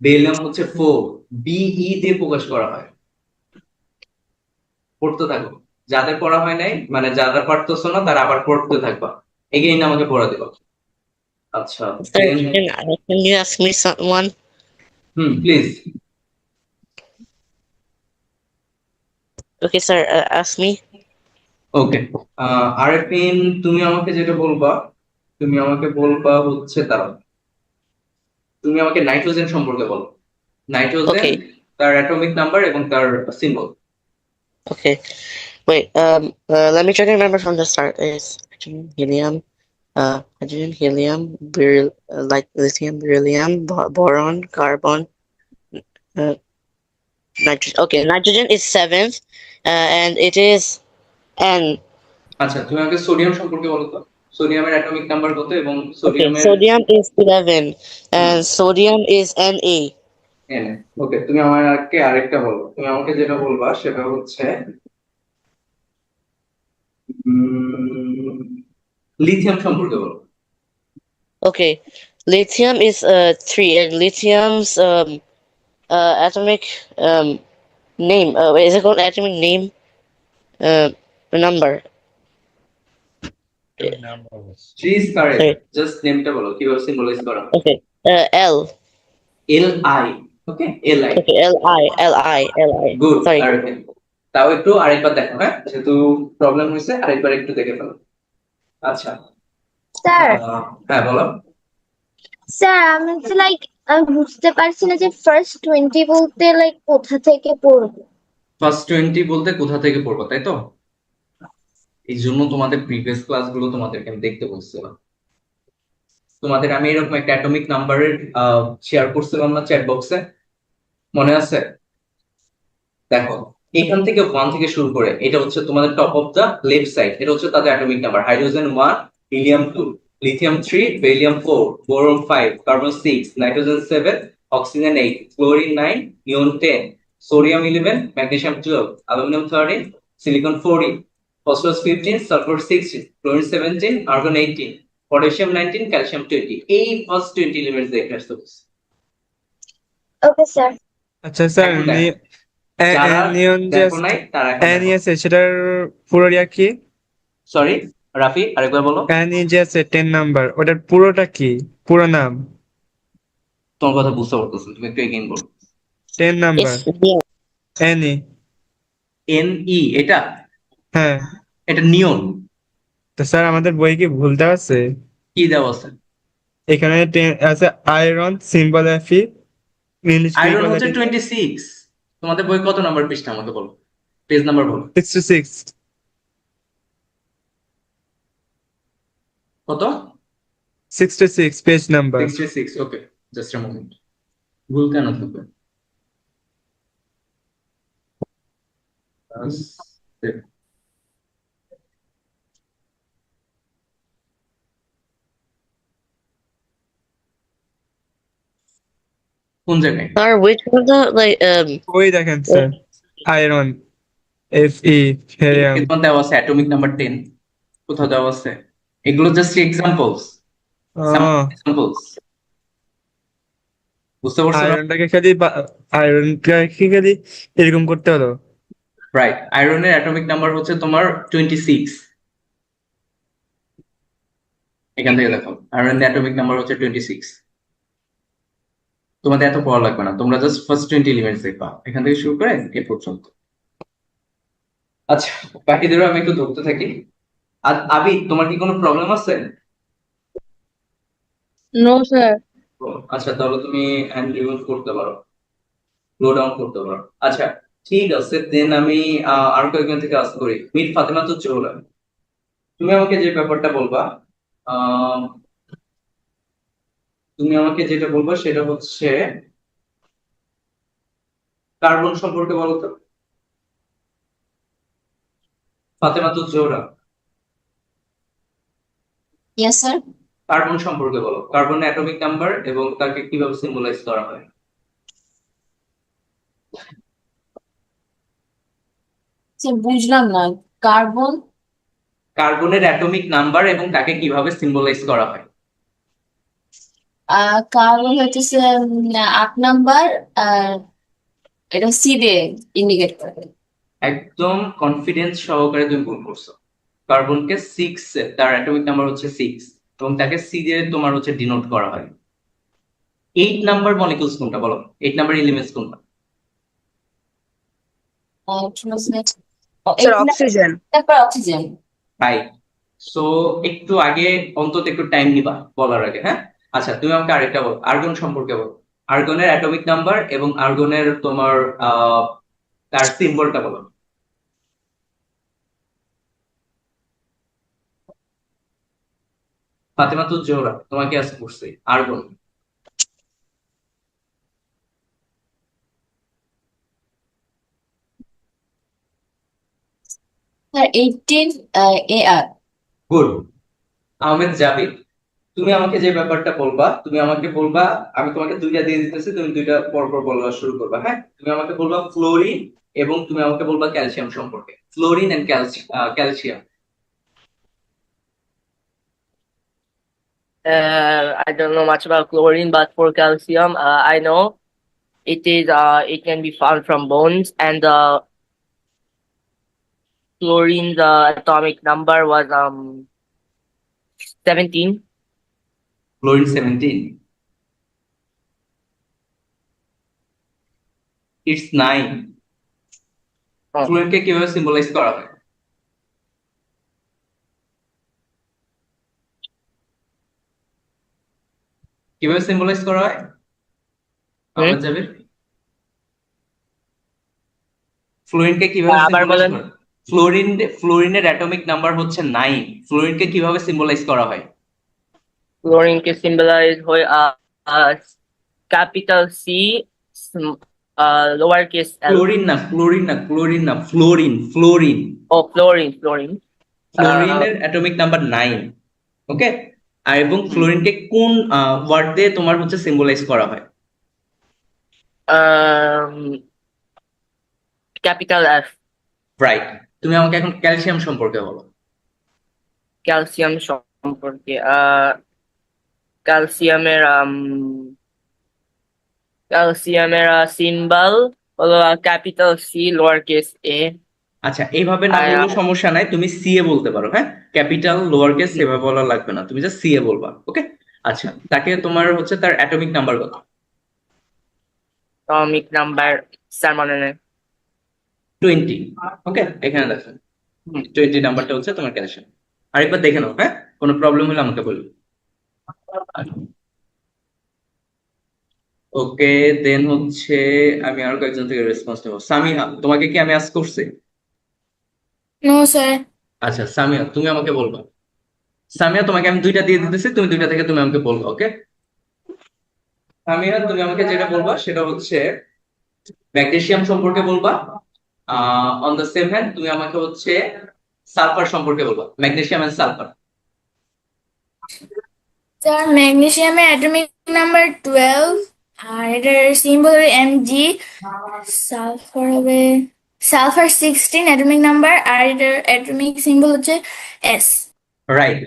বেরিলিয়াম হচ্ছে 4, বিই দিয়ে প্রকাশ করা হয়। পড়তে থাকো। যাদের পড়া হয় নাই, মানে যারা পারতেছো না, তারা আবার পড়তে থাকবা। এগেইন আমাকে পড়া দিবা। আচ্ছা, Sir, can you ask me someone? Please. Okay, sir, ask me. ওকে, আরেকদিন তুমি আমাকে যেটা বলবা, তুমি আমাকে বলবা হচ্ছে দাঁড়াও, তুমি আমাকে নাইট্রোজেন সম্পর্কে বলো। Nitrogen, Okay. তার অ্যাটমিক নাম্বার এবং তার symbol. Okay. Wait, let me try to remember from the start. Is hydrogen, helium, like lithium, beryllium, boron, carbon, nitrogen. Okay, nitrogen is 7th, and it is N. আচ্ছা, তুমি আমাকে sodium সম্পর্কে বলো তো। সোডিয়ামের atomic number কত এবং Okay, সোডিয়ামের sodium is 11, and sodium is Na. N? Okay, তুমি আমাকে আরেকটা বলো। তুমি আমাকে যেটা বলবা সেটা হচ্ছে লিথিয়াম সম্পর্কে বলো। Okay, lithium is 3, and lithium's atomic name. Is it called atomic name? Number. 3 is correct. Sorry. Just নেমটা বলো, কিভাবে সিম্বলাইজ করা হয়। Okay. L. L I. Okay, L I. Okay. Li. Good. Sorry. তাও একটু আরেকবার দেখো, হ্যাঁ, যেহেতু প্রবলেম হয়েছে আরেকবার একটু দেখে ফেলো। আচ্ছা, স্যার হ্যাঁ বলো। স্যার আমি হচ্ছে লাইক আমি বুঝতে পারছি না যে ফার্স্ট 20 বলতে লাইক কোথা থেকে পড়বো। ফার্স্ট 20 বলতে কোথা থেকে পড়বো, তাই তো? এই জন্য তোমাদের প্রিভিয়াস ক্লাসগুলো তোমাদেরকে আমি দেখতে বলছিলাম। তোমাদের আমি এরকম একটা অ্যাটমিক নাম্বারের শেয়ার করছিলাম না চ্যাট বক্সে, মনে আছে? দেখো, এখান থেকে 1 থেকে শুরু করে এটা হচ্ছে তোমাদের top of the left side, এটা হচ্ছে তাদের atomic number. Hydrogen 1, helium 2, lithium 3, beryllium 4, boron 5, carbon 6, nitrogen 7, oxygen 8, chlorine 9, neon 10, sodium 11, magnesium 12, aluminium 13, silicon 14, phosphorus 15, sulphur 16, chlorine 17, argon 18, potassium 19, calcium 20। এই ফার্স্ট 20 এলিমেন্টস দেখে আসতে হচ্ছে। Okay sir. আচ্ছা sir, এখন দেখো, যারা নিয়ন যে দেখো নাই তারা এখন অ্যানি দেখো। আছে সেটার পুরোটা কি? সরি রাফি, আরেকবার বলো। অ্যানি যে আছে 10 নাম্বার, ওটার পুরোটা কি, পুরো নাম? তোমার কথা বুঝতে পারতেছি, তুমি একটু এগেইন বলো। 10 number It's neon. Annie. NE, এটা হ্যাঁ, এটা নিয়ন। তো স্যার আমাদের বই কি ভুল দেওয়া আছে? কি দেওয়া আছে? এখানে 10 আছে, আয়রন সিম্বল Fe, ইংলিশ কি আয়রন বলে হচ্ছে 26। তোমাদের বই কত নাম্বার পৃষ্ঠা আমাকে বলো, পেজ নাম্বার বলো। 66। কত? 66 page number. 66। Okay, just a moment. ভুল কেন থাকবে? কোন জায়গায়? Or which was the like ওই দেখেন স্যার, আয়রন Fe, ফেরিয়াম। তোমার দেওয়া আছে অ্যাটমিক নাম্বার 10, কোথাও দেওয়া আছে? এগুলো জাস্ট এক্সাম্পলস, এক্সাম্পলস, বুঝতে পারছো না? আয়রনটাকে খালি এরকম করতে হলো। রাইট, আয়রনের অ্যাটমিক নাম্বার হচ্ছে তোমার 26। এখান থেকে দেখো, আয়রনের অ্যাটমিক নাম্বার হচ্ছে 26। তোমাদের এত পড়া লাগবে না, তোমরা জাস্ট ফার্স্ট 20 এলিমেন্টস দেখবা এখান থেকে শুরু করে এ পর্যন্ত। আচ্ছা, বাকিদেরও আমি একটু ধরতে থাকি। আর আবি, তোমার কি কোনো প্রবলেম আছে? No, sir. আচ্ছা, তাহলে তুমি হ্যান্ড রিমুভ করতে পারো, স্লো ডাউন করতে পারো। আচ্ছা, ঠিক আছে, দেন আমি আর কয়েকজন থেকে আস্ক করি। মির ফাতেমা তো চলে, তুমি আমাকে যে ব্যাপারটা বলবা, আহ, তুমি আমাকে যেটা বলবা সেটা হচ্ছে কার্বন সম্পর্কে বলো তো, ফাতেমা তো জোহরা। Yes sir. কার্বন সম্পর্কে বলো, কার্বন অ্যাটমিক নাম্বার এবং তাকে কিভাবে সিম্বলাইজ করা হয়। বুঝলাম না, কার্বন। কার্বনের অ্যাটমিক নাম্বার এবং তাকে কিভাবে সিম্বলাইজ করা হয়। কার্বন হচ্ছে 8 নাম্বার, আর এটা সি দিয়ে ইন্ডিকেট করে। একদম কনফিডেন্স সহকারে তুমি ভুল করছো। কার্বনকে 6, তার অ্যাটমিক নাম্বার হচ্ছে 6 এবং তাকে সি দিয়ে তোমার হচ্ছে ডিনোট করা হয়। 8 নাম্বার মলিকিউলস কোনটা বলো, 8 নাম্বার এলিমেন্টস কোনটা? Sir, oxygen. তারপর অক্সিজেন। রাইট। সো একটু আগে অন্তত একটু টাইম নিবা বলার আগে, হ্যাঁ? আচ্ছা, তুমি আমাকে আরেকটা বলো, আর্গন সম্পর্কে বলো। আর্গনের অ্যাটমিক নাম্বার এবং আর্গনের তোমার তার সিম্বলটা বলো। ফাতেমা তো জোহরা, তোমাকে আজকে পড়ছে argon. Sir 18 AR। Good. Ahmed Jabir, তুমি আমাকে যে ব্যাপারটা বলবা, তুমি আমাকে বলবা, আমি তোমাকে দুইটা দিয়ে দিতেছি, তুমি দুইটা পর পর বলা শুরু করবা, হ্যাঁ? তুমি আমাকে বলবা ফ্লোরিন এবং তুমি আমাকে বলবা ক্যালসিয়াম সম্পর্কে। Fluorine and calcium. I don't know much about chlorine, but for calcium, I know it can be found from bones, and chlorine's atomic number was 17. Fluorine 17, it's 9। Oh. ফ্লোরিনকে কিভাবে সিম্বলাইজ করা হয়? কিভাবে symbolise করা হয় আহমেদ জাবির? ফ্লোরিনকে কিভাবে আবার symbolize বলেন। করা ফ্লোরিনের অ্যাটমিক নাম্বার হচ্ছে 9। ফ্লোরিনকে কিভাবে সিম্বলাইজ করা হয়? Chlorine can symbolize capital C, lowercase l. Chlorine না ফ্লোরিন। Oh, fluorine. ফ্লোরিনের অ্যাটমিক নাম্বার 9, ওকে? আর এবং ফ্লোরিনকে কোন ওয়ার্ড দিয়ে তোমার হচ্ছে সিম্বলাইজ করা হয়? Capital F. রাইট। তুমি আমাকে এখন ক্যালসিয়াম সম্পর্কে বলো। ক্যালসিয়াম সম্পর্কে ক্যালসিয়ামের সিম্বল হলো ক্যাপিটাল সি লোয়ার কেস এ। আচ্ছা, এইভাবে না বললেও সমস্যা নাই, তুমি সি এ বলতে পারো, হ্যাঁ? ক্যাপিটাল লোয়ার কেস এভাবে বলা লাগবে না, তুমি জাস্ট সি এ বলবা, ওকে? আচ্ছা, তাকে তোমার হচ্ছে তার অ্যাটমিক নাম্বার কত? অ্যাটমিক নাম্বার স্যার মনে নেই। 20, ওকে? এখানে দেখো 20 নাম্বারটা হচ্ছে তোমার ক্যালসিয়াম। আরেকবার দেখে নাও, হ্যাঁ? কোনো প্রবলেম হলে আমাকে বলবে। ওকে, দেন হচ্ছে আমি আরো কয়েকজন থেকে রেসপন্স নেবো। সামিহা, তোমাকে কি আমি আস্ক করছি? No sir. আচ্ছা সামিয়া, তুমি আমাকে বলবা। সামিয়া, তোমাকে আমি 2টা দিয়ে দিতেছি, তুমি 2টা থেকে তুমি আমাকে বলবা, ওকে? সামিয়া, তুমি আমাকে যেটা বলবা সেটা হচ্ছে ম্যাগনেসিয়াম সম্পর্কে বলবা। অন দ্য সেম হ্যান্ড তুমি আমাকে হচ্ছে সালফার সম্পর্কে বলবা, ম্যাগনেসিয়াম এন্ড সালফার। স্যার ম্যাগনেসিয়ামের অ্যাটমিক নাম্বার 12 আর এটার সিম্বল হবে Mg। সালফার 16 অ্যাটমিক নাম্বার আর এটার অ্যাটমিক সিম্বল হচ্ছে S। Right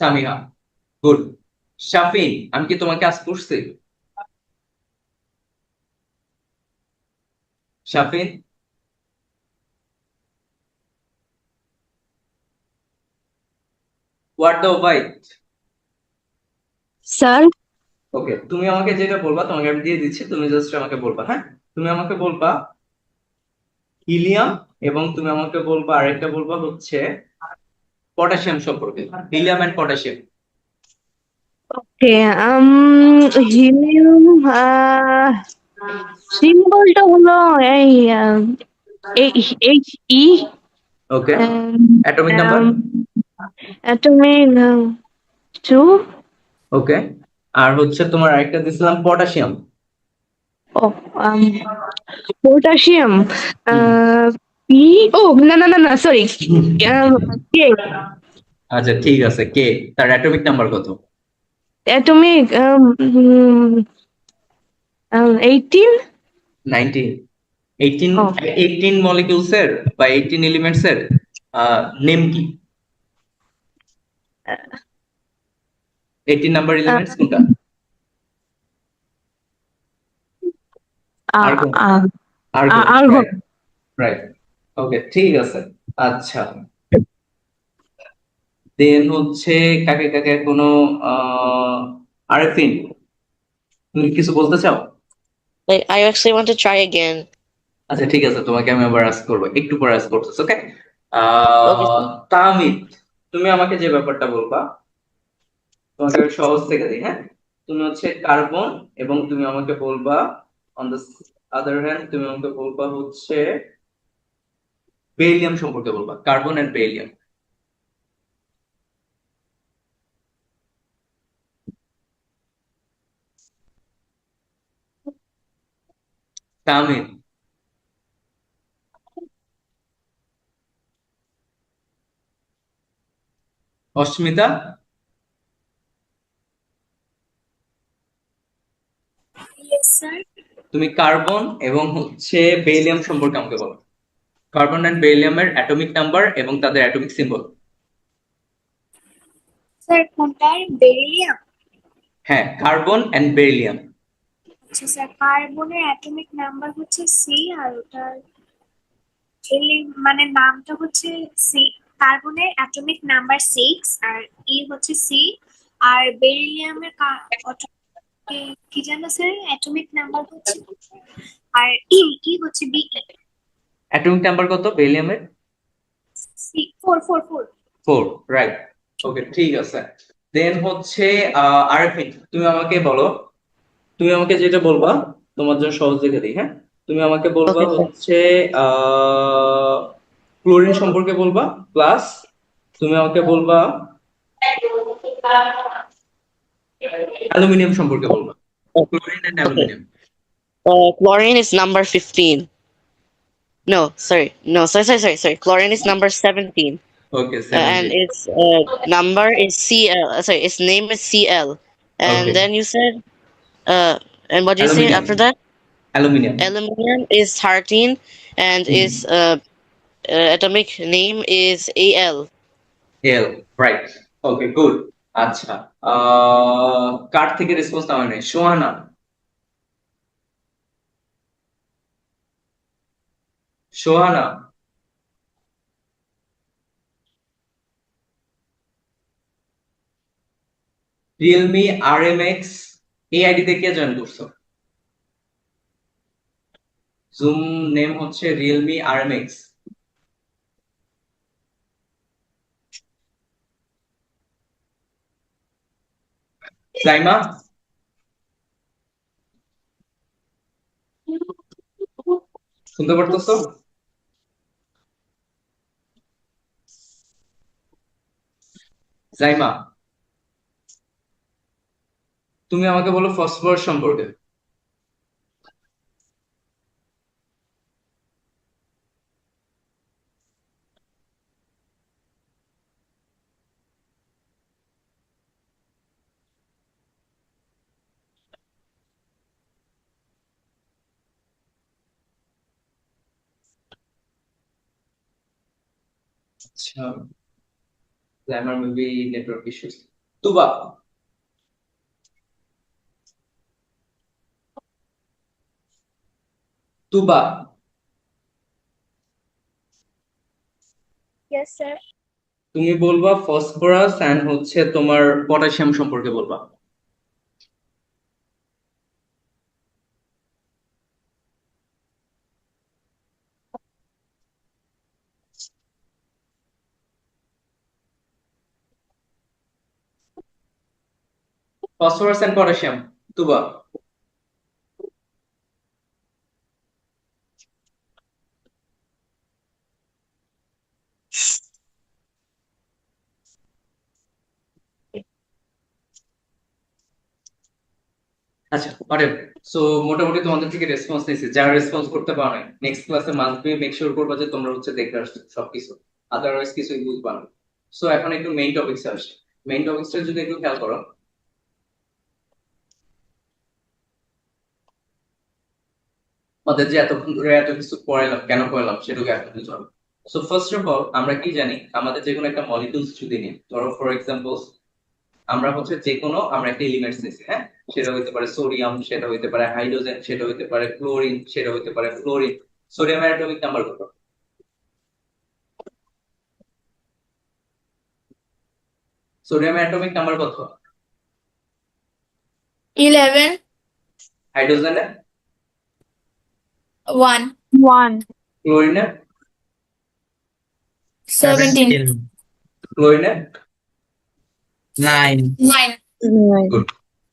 Samiha, good. Shafin, আমি কি তোমাকে আস্ক করছি? Shafin, what the white? Sir, okay, তুমি আমাকে যেটা বলবা তোমাকে আমি দিয়ে দিচ্ছি, তুমি জাস্ট আমাকে বলবা, হ্যাঁ? তুমি আমাকে বলবা হিলিয়াম, এবং তুমি আমাকে বলবা আরেকটা বলবা হচ্ছে পটাশিয়াম সম্পর্কে, helium and potassium. okay, helium, সিম্বলটা হলো এই He, okay, atomic number? Atomic 2, okay, আর হচ্ছে তোমার আরেকটা দিছিলাম পটাশিয়াম। পটাশিয়াম, P, না, সরি, K, আচ্ছা ঠিক আছে, কে, তার অ্যাটমিক নাম্বার কত? অ্যাটমিক 18, 19। 18, ও। 18 মলিকিউলস এর বা 18 এলিমেন্টস এর নেম কি? 18 নাম্বার এলিমেন্টস কোনটা? আর্গন। আর্গন। রাইট, ওকে, ঠিক আছে। আচ্ছা, দেন হচ্ছে কাকে কাকে কোনো আরেফিন, তুমি কিছু বলতে চাও? I actually want to try again. আচ্ছা ঠিক আছে, তোমাকে আমি আবার আস্ক করবো, একটু পরে আস্ক করতেছি, ওকে? Okay, sir. তাহমিদ, তুমি আমাকে যে ব্যাপারটা বলবা তোমাকে আমি সহজ থেকে দিই, হ্যাঁ? তুমি হচ্ছে কার্বন, এবং তুমি আমাকে বলবা অন দ্য আদার হ্যান্ড তুমি আমাকে বলবা হচ্ছে বেরিলিয়াম সম্পর্কে বলবা, কার্বন এন্ড বেরিলিয়াম। তাহমিদ, অস্মিতা, তুমি কার্বন এবং হচ্ছে বেরিলিয়াম সম্পর্কে আমাকে বলো। কার্বন এন্ড বেরিলিয়ামের অ্যাটমিক নাম্বার এবং তাদের অ্যাটমিক সিম্বল। স্যার কোনটার বেরিলিয়াম? হ্যাঁ, কার্বন এন্ড বেরিলিয়াম। আচ্ছা স্যার, কার্বনের অ্যাটমিক নাম্বার হচ্ছে সি আর ওটার মানে নামটা হচ্ছে সি। কার্বনের অ্যাটমিক নাম্বার 6 আর ই হচ্ছে সি। আর বেরিলিয়ামের কি জানো স্যার অ্যাটমিক নাম্বার হচ্ছে, আর ই হচ্ছে বি। অ্যাটমিক নাম্বার কত বেরিলিয়ামের? সি 444। 4, রাইট, ওকে, ঠিক আছে। দেন হচ্ছে আরেফিন, তুমি আমাকে বলো, তুমি আমাকে যেটা বলবা তোমার জন্য সহজ দেখে দিই, হ্যাঁ? তুমি আমাকে বলবা Okay, sir. হচ্ছে ক্লোরিন সম্পর্কে বলবা, প্লাস তুমি আমাকে বলবা অ্যালুমিনিয়াম সম্পর্কে বলবা, chlorine and Okay. Aluminium. Chlorine is number 15. No, sorry. Chlorine is number 17. Okay, And 17। its number is CL. Sorry, its name is CL. And Okay. then you said, and what do you say Aluminium. after that? Aluminium. Aluminium is 13, and its atomic name is AL. L, right. Okay, good. আচ্ছা, কার থেকে response নেওয়া নেই? Sohana, Sohana, Realme RMX এই আইডিতে কে join করছো? Zoom name হচ্ছে Realme RMX। Saima, শুনতে পারতেছো? সাইমা, তুমি আমাকে বলো ফসফরাস সম্পর্কে। আচ্ছা, গ্ল্যামার মেবি নেটওয়ার্ক ইস্যুস। তুবা, তুবা, ইয়েস স্যার। তুমি বলবা ফসফরাস এন্ড হচ্ছে তোমার পটাশিয়াম সম্পর্কে বলবা। ফসফরাস এন্ড পটাশিয়াম, তুবা। আচ্ছা, whatever. সো মোটামুটি তোমাদের থেকে রেসপন্স নিয়েছি, যারা রেসপন্স করতে পারো না নেক্সট ক্লাসে মাস্ট বি মেক শিওর করবা যে তোমরা হচ্ছে দেখে আসছো সবকিছু, আদারওয়াইজ কিছুই বুঝবা না। সো এখন একটু মেইন টপিকসে আসি। মেইন টপিকসটা যদি একটু খেয়াল করো, আমাদের যে এতক্ষণ ধরে এত কিছু পড়াইলাম, কেন পড়াইলাম সেটাকে এখন বুঝতে হবে। সো ফার্স্ট অফ অল আমরা কি জানি, আমাদের যে কোনো একটা মলিকিউলস যদি নিই, ধরো ফর এক্সাম্পল আমরা হচ্ছে যে কোনো আমরা একটা এলিমেন্টস নিছি, হ্যাঁ, সেটা হইতে পারে সোডিয়াম, সেটা হইতে পারে হাইড্রোজেন, সেটা হইতে পারে ক্লোরিন, সেটা হইতে পারে ফ্লোরিন। সোডিয়ামের অ্যাটমিক নাম্বার কত? সোডিয়ামের অ্যাটমিক নাম্বার কত? 11, হাইড্রোজেনের? 1, 1. ক্লোরিনের? 17, ক্লোরিনের? 9 9, গুড।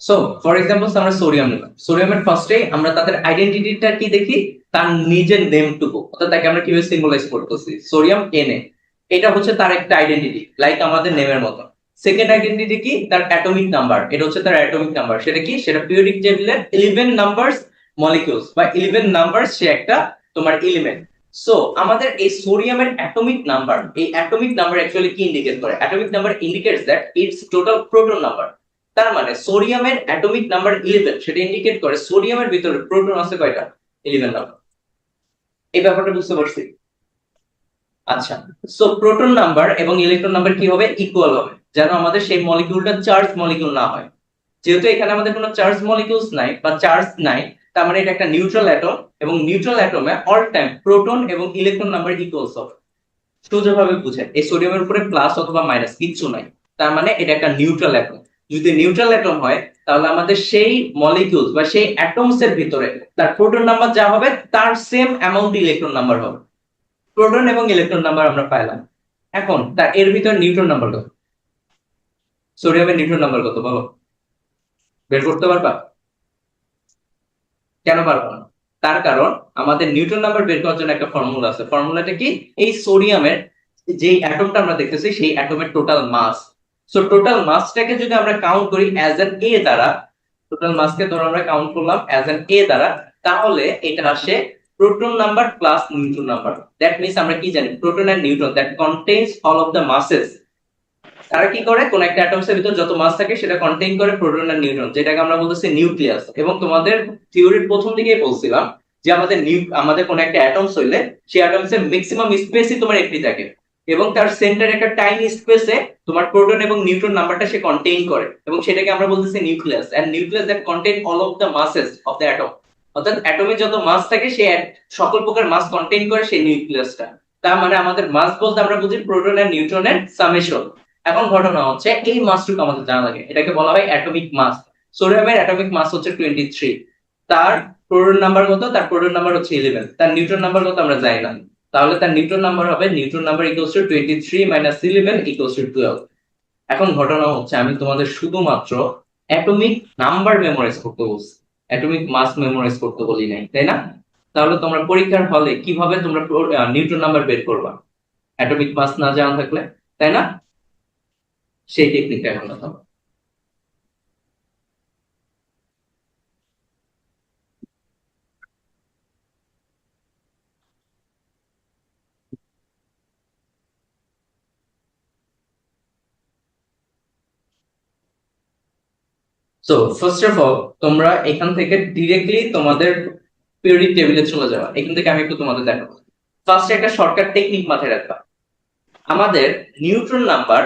সো ফর এক্সাম্পল আমরা সোডিয়াম নিলাম, সোডিয়ামের ফার্স্টে আমরা তাদের আইডেন্টিটিটা কি দেখি, তার নিজের নেমটুকু, অর্থাৎ তাকে আমরা কিভাবে সিম্বলাইজ করতেছি, সোডিয়াম Na, এটা হচ্ছে তার একটা আইডেন্টিটি, লাইক আমাদের নেমের মতো। সেকেন্ড আইডেন্টিটি কি, তার অ্যাটমিক নাম্বার, এটা হচ্ছে তার অ্যাটমিক নাম্বার। সেটা কি, সেটা পিরিয়ডিক টেবিলের 11 নাম্বারস মলিকিউলস বা 11 নাম্বারস সে একটা তোমার এলিমেন্ট। সো আমাদের এই সোডিয়ামের অ্যাটমিক নাম্বার, এই অ্যাটমিক নাম্বার অ্যাকচুয়ালি কি ইন্ডিকেট করে? Atomic number indicates that it's total proton number. তার মানে সোডিয়ামের অ্যাটমিক নাম্বার 11, সেটা ইন্ডিকেট করে সোডিয়ামের ভিতরে প্রোটন আছে কয়টা? 11 নাম্বার। এই ব্যাপারটা বুঝতে পারছি? আচ্ছা, সো প্রোটন নাম্বার এবং ইলেকট্রন নাম্বার কি হবে? ইকুয়াল হবে, যেন আমাদের সেই মলিকিউলটা চার্জ মলিকিউল না হয়। যেহেতু এখানে আমাদের কোনো চার্জ মলিকিউলস নাই বা চার্জ নাই, তার মানে এটা একটা নিউট্রাল অ্যাটম, এবং নিউট্রাল অ্যাটমে অল টাইম প্রোটন এবং ইলেকট্রন নাম্বার ইকুয়ালস হবে। সোজাভাবে বুঝে, এই সোডিয়ামের উপরে প্লাস অথবা মাইনাস কিচ্ছু নাই, তার মানে এটা একটা নিউট্রাল অ্যাটম। যদি নিউট্রাল অ্যাটম হয়, তাহলে আমাদের সেই মলিকিউলস বা সেই অ্যাটমস এর ভিতরে তার প্রোটন নাম্বার যা হবে তার সেম অ্যামাউন্ট ইলেকট্রন নাম্বার হবে। প্রোটন এবং ইলেকট্রন নাম্বার আমরা পাইলাম। এখন তার এর ভিতরে নিউট্রন নাম্বার কত? সোডিয়ামের নিউট্রন নাম্বার কত বলো? বের করতে পারবা? কেন পারবো না? তার কারণ আমাদের নিউটন নাম্বার বের করার জন্য একটা ফর্মুলা আছে। ফর্মুলাটা কি? এই সোডিয়ামের যে অ্যাটমটা আমরা দেখতেছি সেই অ্যাটমের টোটাল মাস। সো টোটাল মাসটাকে যদি আমরা কাউন্ট করি অ্যাজ এন এ দ্বারা, টোটাল মাসকে ধরো আমরা কাউন্ট করলাম অ্যাজ এন এ দ্বারা, তাহলে এটা আসে proton number plus neutron number. That means আমরা কি জানি, proton and neutron that contains all of the masses. তারা কি করে, কোন একটা অ্যাটমস এর ভিতর যত মাস থাকে সেটা কন্টেইন করে প্রোটন আর নিউট্রন, যেটাকে আমরা বলতেছি নিউক্লিয়াস। এবং তোমাদের থিওরির প্রথম দিকেই বলছিলাম যে আমাদের কোন একটা অ্যাটমস হইলে সেই অ্যাটমস এর ম্যাক্সিমাম স্পেসই তোমার এমটি থাকে, এবং তার সেন্টারে একটা টাইনি স্পেসে তোমার প্রোটন এবং নিউট্রন নাম্বারটা সে কন্টেইন করে, এবং সেটাকে আমরা বলতেছি nucleus. And nucleus that contain all of the masses of the atom. অর্থাৎ অ্যাটমে যত মাস থাকে সে সকল প্রকার মাস কন্টেইন করে সেই নিউক্লিয়াসটা। তার মানে আমাদের মাস বলতে আমরা বুঝি প্রোটন আর নিউট্রনের সামেশন। এখন ঘটনা হচ্ছে এই মাসটুকু আমাদের জানা লাগে, এটাকে বলা হয় অ্যাটমিক মাস। সোডিয়ামের অ্যাটমিক মাস হচ্ছে 23, তার প্রোটন নাম্বার কত? তার প্রোটন নাম্বার হচ্ছে 11, তার নিউট্রন নাম্বার কত আমরা জানি না। তাহলে তার নিউট্রন নাম্বার হবে neutron number equals to 23 minus 11 equals to 12। এখন ঘটনা হচ্ছে আমি তোমাদের শুধুমাত্র অ্যাটমিক নাম্বার মেমোরাইজ করতে বলছি, অ্যাটমিক মাস মেমোরাইজ করতে বলি নাই, তাই না? তাহলে তোমরা পরীক্ষার হলে কিভাবে তোমরা নিউট্রন নাম্বার বের করবা অ্যাটমিক মাস না জানা থাকলে, তাই না? সেই টেকনিকটা এখন দেখাবো। সো ফার্স্ট অফ অল তোমরা এখান থেকে ডিরেক্টলি তোমাদের পিরিয়ডিক টেবিলে চলে যাওয়া। এখান থেকে আমি একটু তোমাদের দেখাবো। ফার্স্ট একটা শর্টকাট টেকনিক মাথায় রাখবা। আমাদের নিউট্রন নাম্বার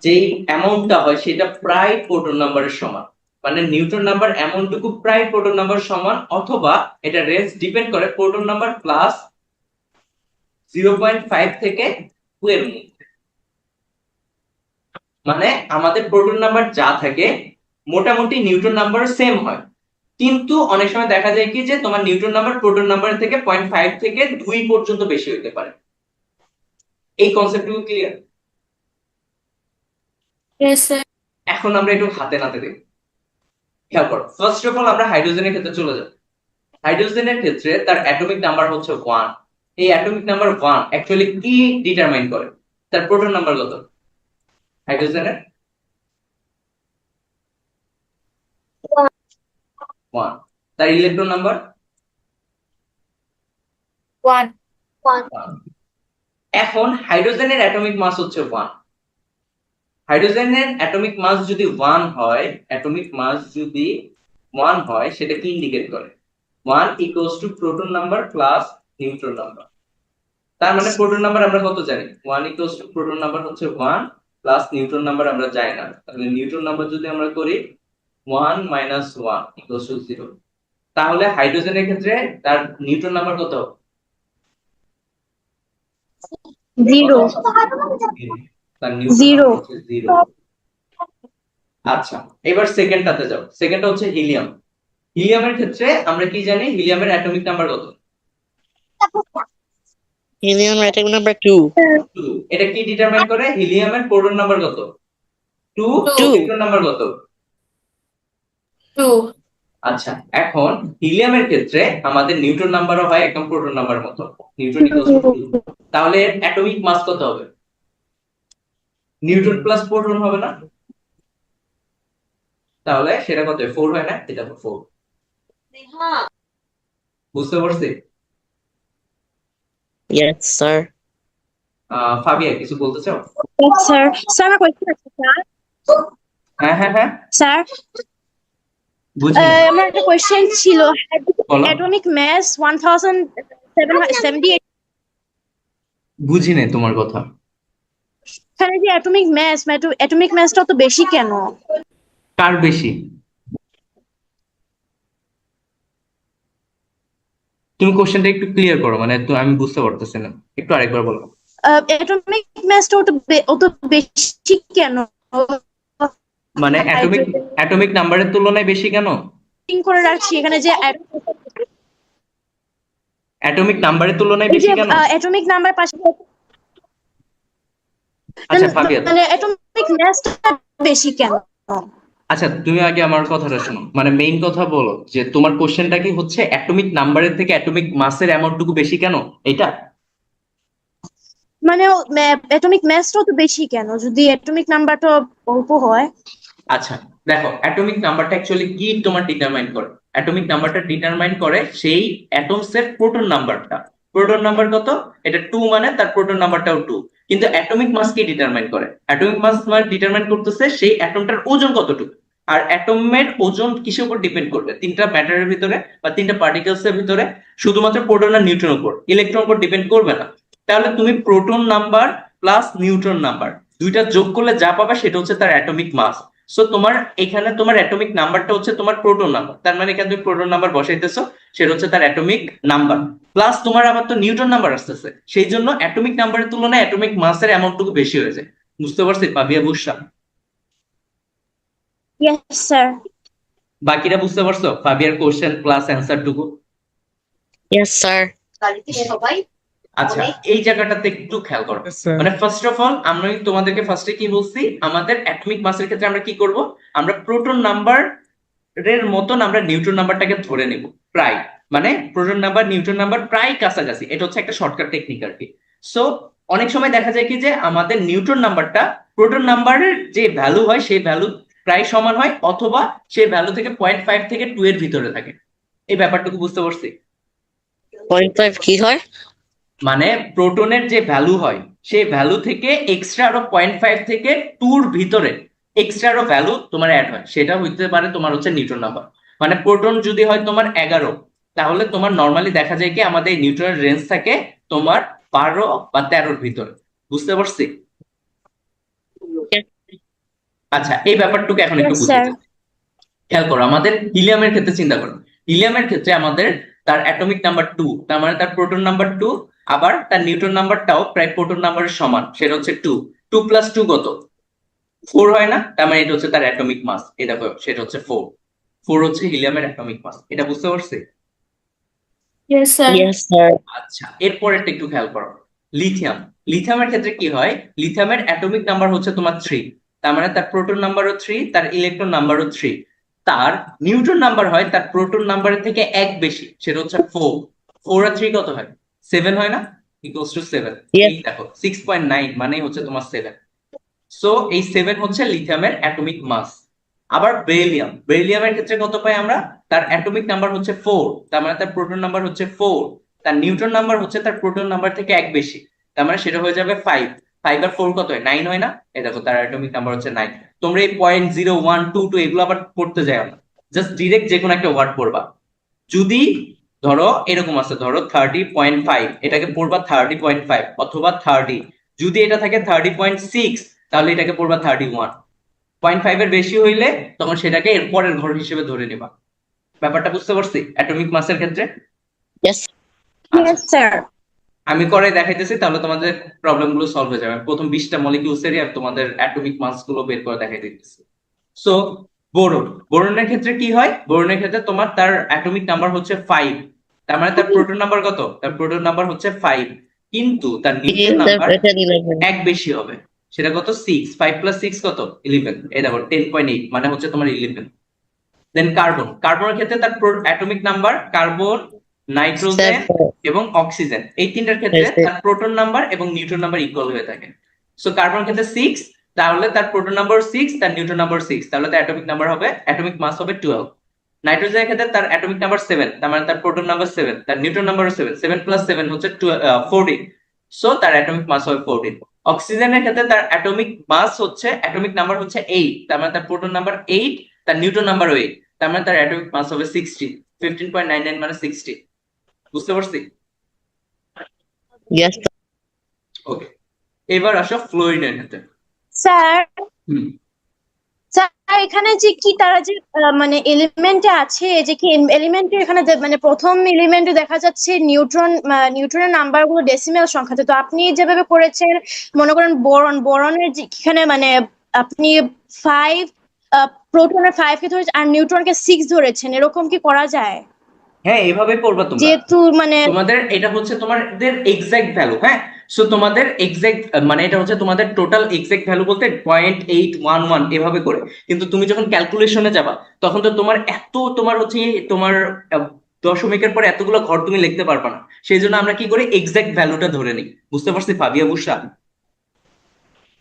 যেই অ্যামাউন্টটা হয় সেটা প্রায় প্রোটন নাম্বারের সমান, মানে নিউট্রন নাম্বার অ্যামাউন্টটুকু প্রায় প্রোটন নাম্বার সমান, অথবা এটা রেঞ্জ ডিপেন্ড করে প্রোটন নাম্বার প্লাস 0.5 থেকে 2 এর মধ্যে। মানে আমাদের প্রোটন নাম্বার যা থাকে মোটামুটি নিউট্রন নাম্বার সেম হয়, কিন্তু অনেক সময় দেখা যায় কি যে তোমার নিউট্রন নাম্বার প্রোটন নাম্বার থেকে 0.5 থেকে 2 পর্যন্ত বেশি হতে পারে। এই কনসেপ্টগুলো ক্লিয়ার? Yes, sir. এখন আমরা একটু হাতে নাতে দেখি। খেয়াল করো, ফার্স্ট অফ অল আমরা হাইড্রোজেনের ক্ষেত্রে চলে যাব। হাইড্রোজেনের ক্ষেত্রে তার অ্যাটমিক নাম্বার হচ্ছে 1। এই অ্যাটমিক নাম্বার 1 অ্যাকচুয়ালি কি ডিটারমাইন করে? তার প্রোটন নাম্বার কত হাইড্রোজেনের? 1। তার ইলেকট্রন নাম্বার 1. 1। এখন হাইড্রোজেনের অ্যাটমিক মাস হচ্ছে 1। হাইড্রোজেনের অ্যাটমিক মাস যদি 1 হয়, অ্যাটমিক মাস যদি 1 হয় সেটা কি ইন্ডিকেট করে? 1 equals to proton number plus neutron number. তার মানে প্রোটন নাম্বার আমরা কত জানি? 1 ইকুয়ালস টু প্রোটন নাম্বার হচ্ছে 1 প্লাস নিউট্রন নাম্বার আমরা জানি না। তাহলে নিউট্রন নাম্বার যদি আমরা করি 1 মাইনাস 1 ইকুয়ালস টু 0, তাহলে হাইড্রোজেনের ক্ষেত্রে তার নিউট্রন নাম্বার কত? 0 তার নিউট্রন Zero. নাম্বার হচ্ছে 0। আচ্ছা, এবার সেকেন্ডটাতে যাও। সেকেন্ডটা হচ্ছে হিলিয়াম। হিলিয়ামের ক্ষেত্রে আমরা কি জানি? হিলিয়ামের অ্যাটমিক নাম্বার কত? Helium atom number 2. 2। এটা কি ডিটারমাইন করে? হিলিয়ামের প্রোটন নাম্বার কত? 2। Two. নিউট্রন নাম্বার কত? 2. আচ্ছা, এখন হিলিয়ামের ক্ষেত্রে আমাদের নিউট্রন নাম্বারও হয় একদম প্রোটন নাম্বার মতো, নিউট্রন ইকুয়ালস টু 2। তাহলে অ্যাটমিক মাস কত হবে? নিউট্রন প্লাস প্রোটন হবে না? তাহলে সেটা কত? 4 হয় না? এটা 4। বুঝতে পারছি? Yes, sir. ফাবিয়া কিছু বলতে চাও? স্যার স্যার আমার কোয়েশ্চেন আছে স্যার। হ্যাঁ হ্যাঁ হ্যাঁ, স্যার বুঝি। আমার একটা কোয়েশ্চেন ছিল। বলো। অ্যাটমিক মাস 1778, বুঝি নাই তোমার কথা। এখানে যে অ্যাটমিক মাসটা তো বেশি কেন? কার বেশি? তুমি কোশ্চেনটা একটু ক্লিয়ার করো, মানে তো আমি বুঝতে পারতেছি না, একটু আরেকবার বলো। অ্যাটমিক মাসটা অত বেশি কেন? মানে অ্যাটমিক নাম্বারের তুলনায় বেশি কেন? করে রাখছি এখানে যে অ্যাটমিক নাম্বারের তুলনায় বেশি কেন? অ্যাটমিক নাম্বার পাশে আচ্ছা ফাবিয়া, মানে অ্যাটমিক মাসটা বেশি কেন? আচ্ছা তুমি আগে আমার কথাটা শোনো, মানে মেইন কথা বলো যে তোমার কোশ্চেনটা কি হচ্ছে অ্যাটমিক নাম্বারের থেকে অ্যাটমিক মাসের অ্যামাউন্টটুকু বেশি কেন, এটা? মানে অ্যাটমিক ম্যাসটাও তো বেশি কেন যদি অ্যাটমিক নাম্বারটা অল্প হয়? আচ্ছা দেখো, অ্যাটমিক নাম্বারটা অ্যাকচুয়ালি কি তোমার ডিটারমাইন করে? অ্যাটমিক নাম্বারটা ডিটারমাইন করে সেই অ্যাটমস এর প্রোটন নাম্বারটা। প্রোটন নাম্বার কত? এটা 2 মানে তার প্রোটন নাম্বারটাও 2। কিন্তু অ্যাটমিক মাস কি ডিটারমাইন করে? অ্যাটমিক মাস মানে ডিটারমাইন করতেছে সেই অ্যাটমটার ওজন কতটুকু। আর অ্যাটমের ওজন কিসের উপর ডিপেন্ড করবে? তিনটা ম্যাটারের ভিতরে বা তিনটা পার্টিকেলস এর ভিতরে শুধুমাত্র প্রোটন আর নিউট্রন উপর, ইলেকট্রন উপর ডিপেন্ড করবে না। তাহলে তুমি proton number plus neutron number দুইটা যোগ করলে যা পাবে সেটা হচ্ছে তার অ্যাটমিক মাস। সো তোমার এখানে তোমার অ্যাটমিক নাম্বারটা হচ্ছে তোমার প্রোটন নাম্বার, তার মানে এখানে তুমি প্রোটন নাম্বার বসাইতেছো, সেটা হচ্ছে তার অ্যাটমিক নাম্বার। প্লাস তোমার আবার তো নিউটন নাম্বার আসতেছে, সেই জন্য অ্যাটমিক নাম্বারের তুলনায় অ্যাটমিক মাসের অ্যামাউন্টটুকু বেশি হয়ে যায়। বুঝতে পারছি পাবিয়া বুসরা? Yes sir. বাকিরা বুঝতে পারছো ফাবিয়ার কোশ্চেন প্লাস অ্যান্সার টুকু? Yes, sir. আচ্ছা এই জায়গাটাতে একটু খেয়াল করো। Yes, sir. মানে ফার্স্ট অফ অল আমি তোমাদেরকে ফার্স্টে কি বলছি, আমাদের অ্যাটমিক মাসের ক্ষেত্রে আমরা কি করব, আমরা প্রোটন নাম্বার এর মতন আমরা নিউট্রন নাম্বারটাকে ধরে নেব প্রায়, মানে প্রোটন নাম্বার নিউট্রন নাম্বার প্রায় কাছাকাছি। এটা হচ্ছে একটা শর্টকাট টেকনিক আর কি। সো অনেক সময় দেখা যায় কি যে আমাদের নিউট্রন নাম্বারটা প্রোটন নাম্বারের যে ভ্যালু হয় সেই ভ্যালু প্রায় সমান হয়, অথবা সেই ভ্যালু থেকে 0.5 থেকে 2 এর ভিতরে থাকে। এই ব্যাপারটুকু বুঝতে পারছি? 0.5 কি হয়? মানে প্রোটনের যে ভ্যালু হয় সেই ভ্যালু থেকে এক্সট্রা আরো 0.5 থেকে 2 ভিতরে এক্সট্রা আরো ভ্যালু তোমার অ্যাড হয়, সেটা হইতে পারে তোমার হচ্ছে নিউট্রন নাম্বার। মানে প্রোটন যদি হয় তোমার 11, তাহলে তোমার নর্মালি দেখা যায় কি আমাদের নিউট্রনের রেঞ্জ থাকে তোমার 12 বা 13-র ভিতরে। বুঝতে পারছি? আচ্ছা এই ব্যাপারটুকু এখন একটু Yes, বুঝতে sir. চাই। খেয়াল করো, আমাদের হিলিয়ামের ক্ষেত্রে চিন্তা করো। হিলিয়ামের ক্ষেত্রে আমাদের তার অ্যাটমিক নাম্বার 2, তার মানে তার প্রোটন নাম্বার 2, আবার তার নিউট্রন নাম্বারটাও প্রায় প্রোটন নাম্বারের সমান, সেটা হচ্ছে 2। 2 প্লাস 2 কত? 4 হয় না? তার মানে এটা হচ্ছে তার অ্যাটমিক মাস। এই দেখো সেটা হচ্ছে 4। 4 হচ্ছে হিলিয়ামের অ্যাটমিক মাস। এটা বুঝতে পারছি? Yes, sir. Yes, sir. আচ্ছা এরপরেরটা একটু খেয়াল করো। লিথিয়াম, লিথিয়ামের ক্ষেত্রে কি হয়, লিথিয়ামের অ্যাটমিক নাম্বার হচ্ছে তোমার 3, তার মানে তার প্রোটন নাম্বারও 3, তার ইলেকট্রন নাম্বারও 3। তার নিউট্রন নাম্বার হয় তার প্রোটন নাম্বারের থেকে 1 বেশি, সেটা হচ্ছে 4। 4 আর 3 কত হয়? 7 হয় না? Equals to 7। Yes. এই দেখো 6.9 মানে হচ্ছে তোমার 7। সো এই 7 হচ্ছে লিথিয়ামের অ্যাটমিক মাস। আবার বেরিলিয়াম, বেরিলিয়ামের ক্ষেত্রে কত পাই আমরা? তার অ্যাটমিক নাম্বার হচ্ছে 4, তার মানে তার প্রোটন নাম্বার হচ্ছে 4, তার নিউট্রন নাম্বার হচ্ছে তার প্রোটন নাম্বার থেকে 1 বেশি, তার মানে সেটা হয়ে যাবে 5। 5 আর 4 কত হয়? 9 হয় না? এই দেখো তার অ্যাটমিক নাম্বার হচ্ছে 9। তোমরা এই 0.0122 এগুলো আবার পড়তে যাও না, জাস্ট ডিরেক্ট যে কোনো একটা ওয়ার্ড পড়বা। যদি ধরো এরকম আছে, ধরো 30.5, এটাকে পড়বা 30.5 অথবা 30। যদি এটা থাকে 30.6, তাহলে এটাকে পড়বা 31। 0.5 এর বেশি হইলে তখন সেটাকে এর পরের ঘর হিসেবে ধরে নেবা। ব্যাপারটা বুঝতে পারছি অ্যাটমিক মাসের ক্ষেত্রে? Yes. Yes, sir. আমি করে দেখাইতেছি, তাহলে তোমাদের প্রবলেম গুলো সলভ হয়ে যাবে। প্রথম 20টা মলিকিউলস এর আর তোমাদের অ্যাটমিক মাস গুলো বের করে দেখাই দিতেছি। সো বোরন, বোরনের ক্ষেত্রে কি হয়? বোরনের ক্ষেত্রে তোমার তার অ্যাটমিক নাম্বার হচ্ছে 5, তার মানে তার প্রোটন নাম্বার কত? তার প্রোটন নাম্বার হচ্ছে 5, কিন্তু তার নিউট্রন নাম্বার 1 বেশি হবে, সেটা কত? 6। 5 প্লাস 6 কত? 11। এই দেখো 10.8 মানে হচ্ছে তোমার 11। দেন কার্বন, কার্বনের ক্ষেত্রে তার অ্যাটমিক নাম্বার, কার্বন, নাইট্রোজেন এবং অক্সিজেন, এই তিনটার ক্ষেত্রে তার প্রোটন নাম্বার এবং নিউট্রন নাম্বার ইকুয়াল হয়ে থাকে। সো কার্বনের ক্ষেত্রে 6, তাহলে তার প্রোটন নাম্বার 6, তার নিউট্রন নাম্বার 6, তাহলে তার অ্যাটমিক নাম্বার হবে, অ্যাটমিক মাস হবে 12। নাইট্রোজেনের ক্ষেত্রে তার অ্যাটমিক নাম্বার 7, তার মানে তার প্রোটন নাম্বার 7, তার নিউট্রন নাম্বার 7, 7 প্লাস 7 হচ্ছে 14। সো তার অ্যাটমিক মাস হবে 14। অক্সিজেনের ক্ষেত্রে তার অ্যাটমিক মাস হচ্ছে, অ্যাটমিক নাম্বার হচ্ছে 8, তার মানে তার প্রোটন নাম্বার 8, তার নিউট্রন নাম্বার 8, তার মানে তার অ্যাটমিক মাস হবে 60। 15.99 মানে 60। বুঝতে পারছি? Yes. ওকে, এবার আসো ফ্লোরিনের ক্ষেত্রে। স্যার, হুম, স্যার এখানে যে কি তারা যে মানে এলিমেন্টে আছে যে কি এলিমেন্টে এখানে মানে প্রথম এলিমেন্টে দেখা যাচ্ছে নিউট্রনের নাম্বার গুলো ডেসিমেল সংখ্যাতে, তো আপনি যেভাবে করেছেন মনে করেন বোরনের এখানে মানে আপনি 5 প্রোটনের 5 কে ধরেছেন আর নিউট্রনকে 6 ধরেছেন, এরকম কি করা যায়? হ্যাঁ এভাবে করবা তোমরা, যেহেতু মানে তোমাদের এটা হচ্ছে তোমাদের এক্সাক্ট ভ্যালু। হ্যাঁ সো তোমাদের এক্সাক্ট মানে এটা হচ্ছে তোমাদের টোটাল এক্সাক্ট ভ্যালু বলতে 0.811 এভাবে করে, কিন্তু তুমি যখন ক্যালকুলেশনে যাবা তখন তো তোমার তোমার হচ্ছে তোমার দশমিকের পরে এতগুলো ঘর তুমি লিখতে পারবা না, সেই জন্য আমরা কি করি এক্সাক্ট ভ্যালুটা ধরে নিই। বুঝতে পারছি Fabia Bushra?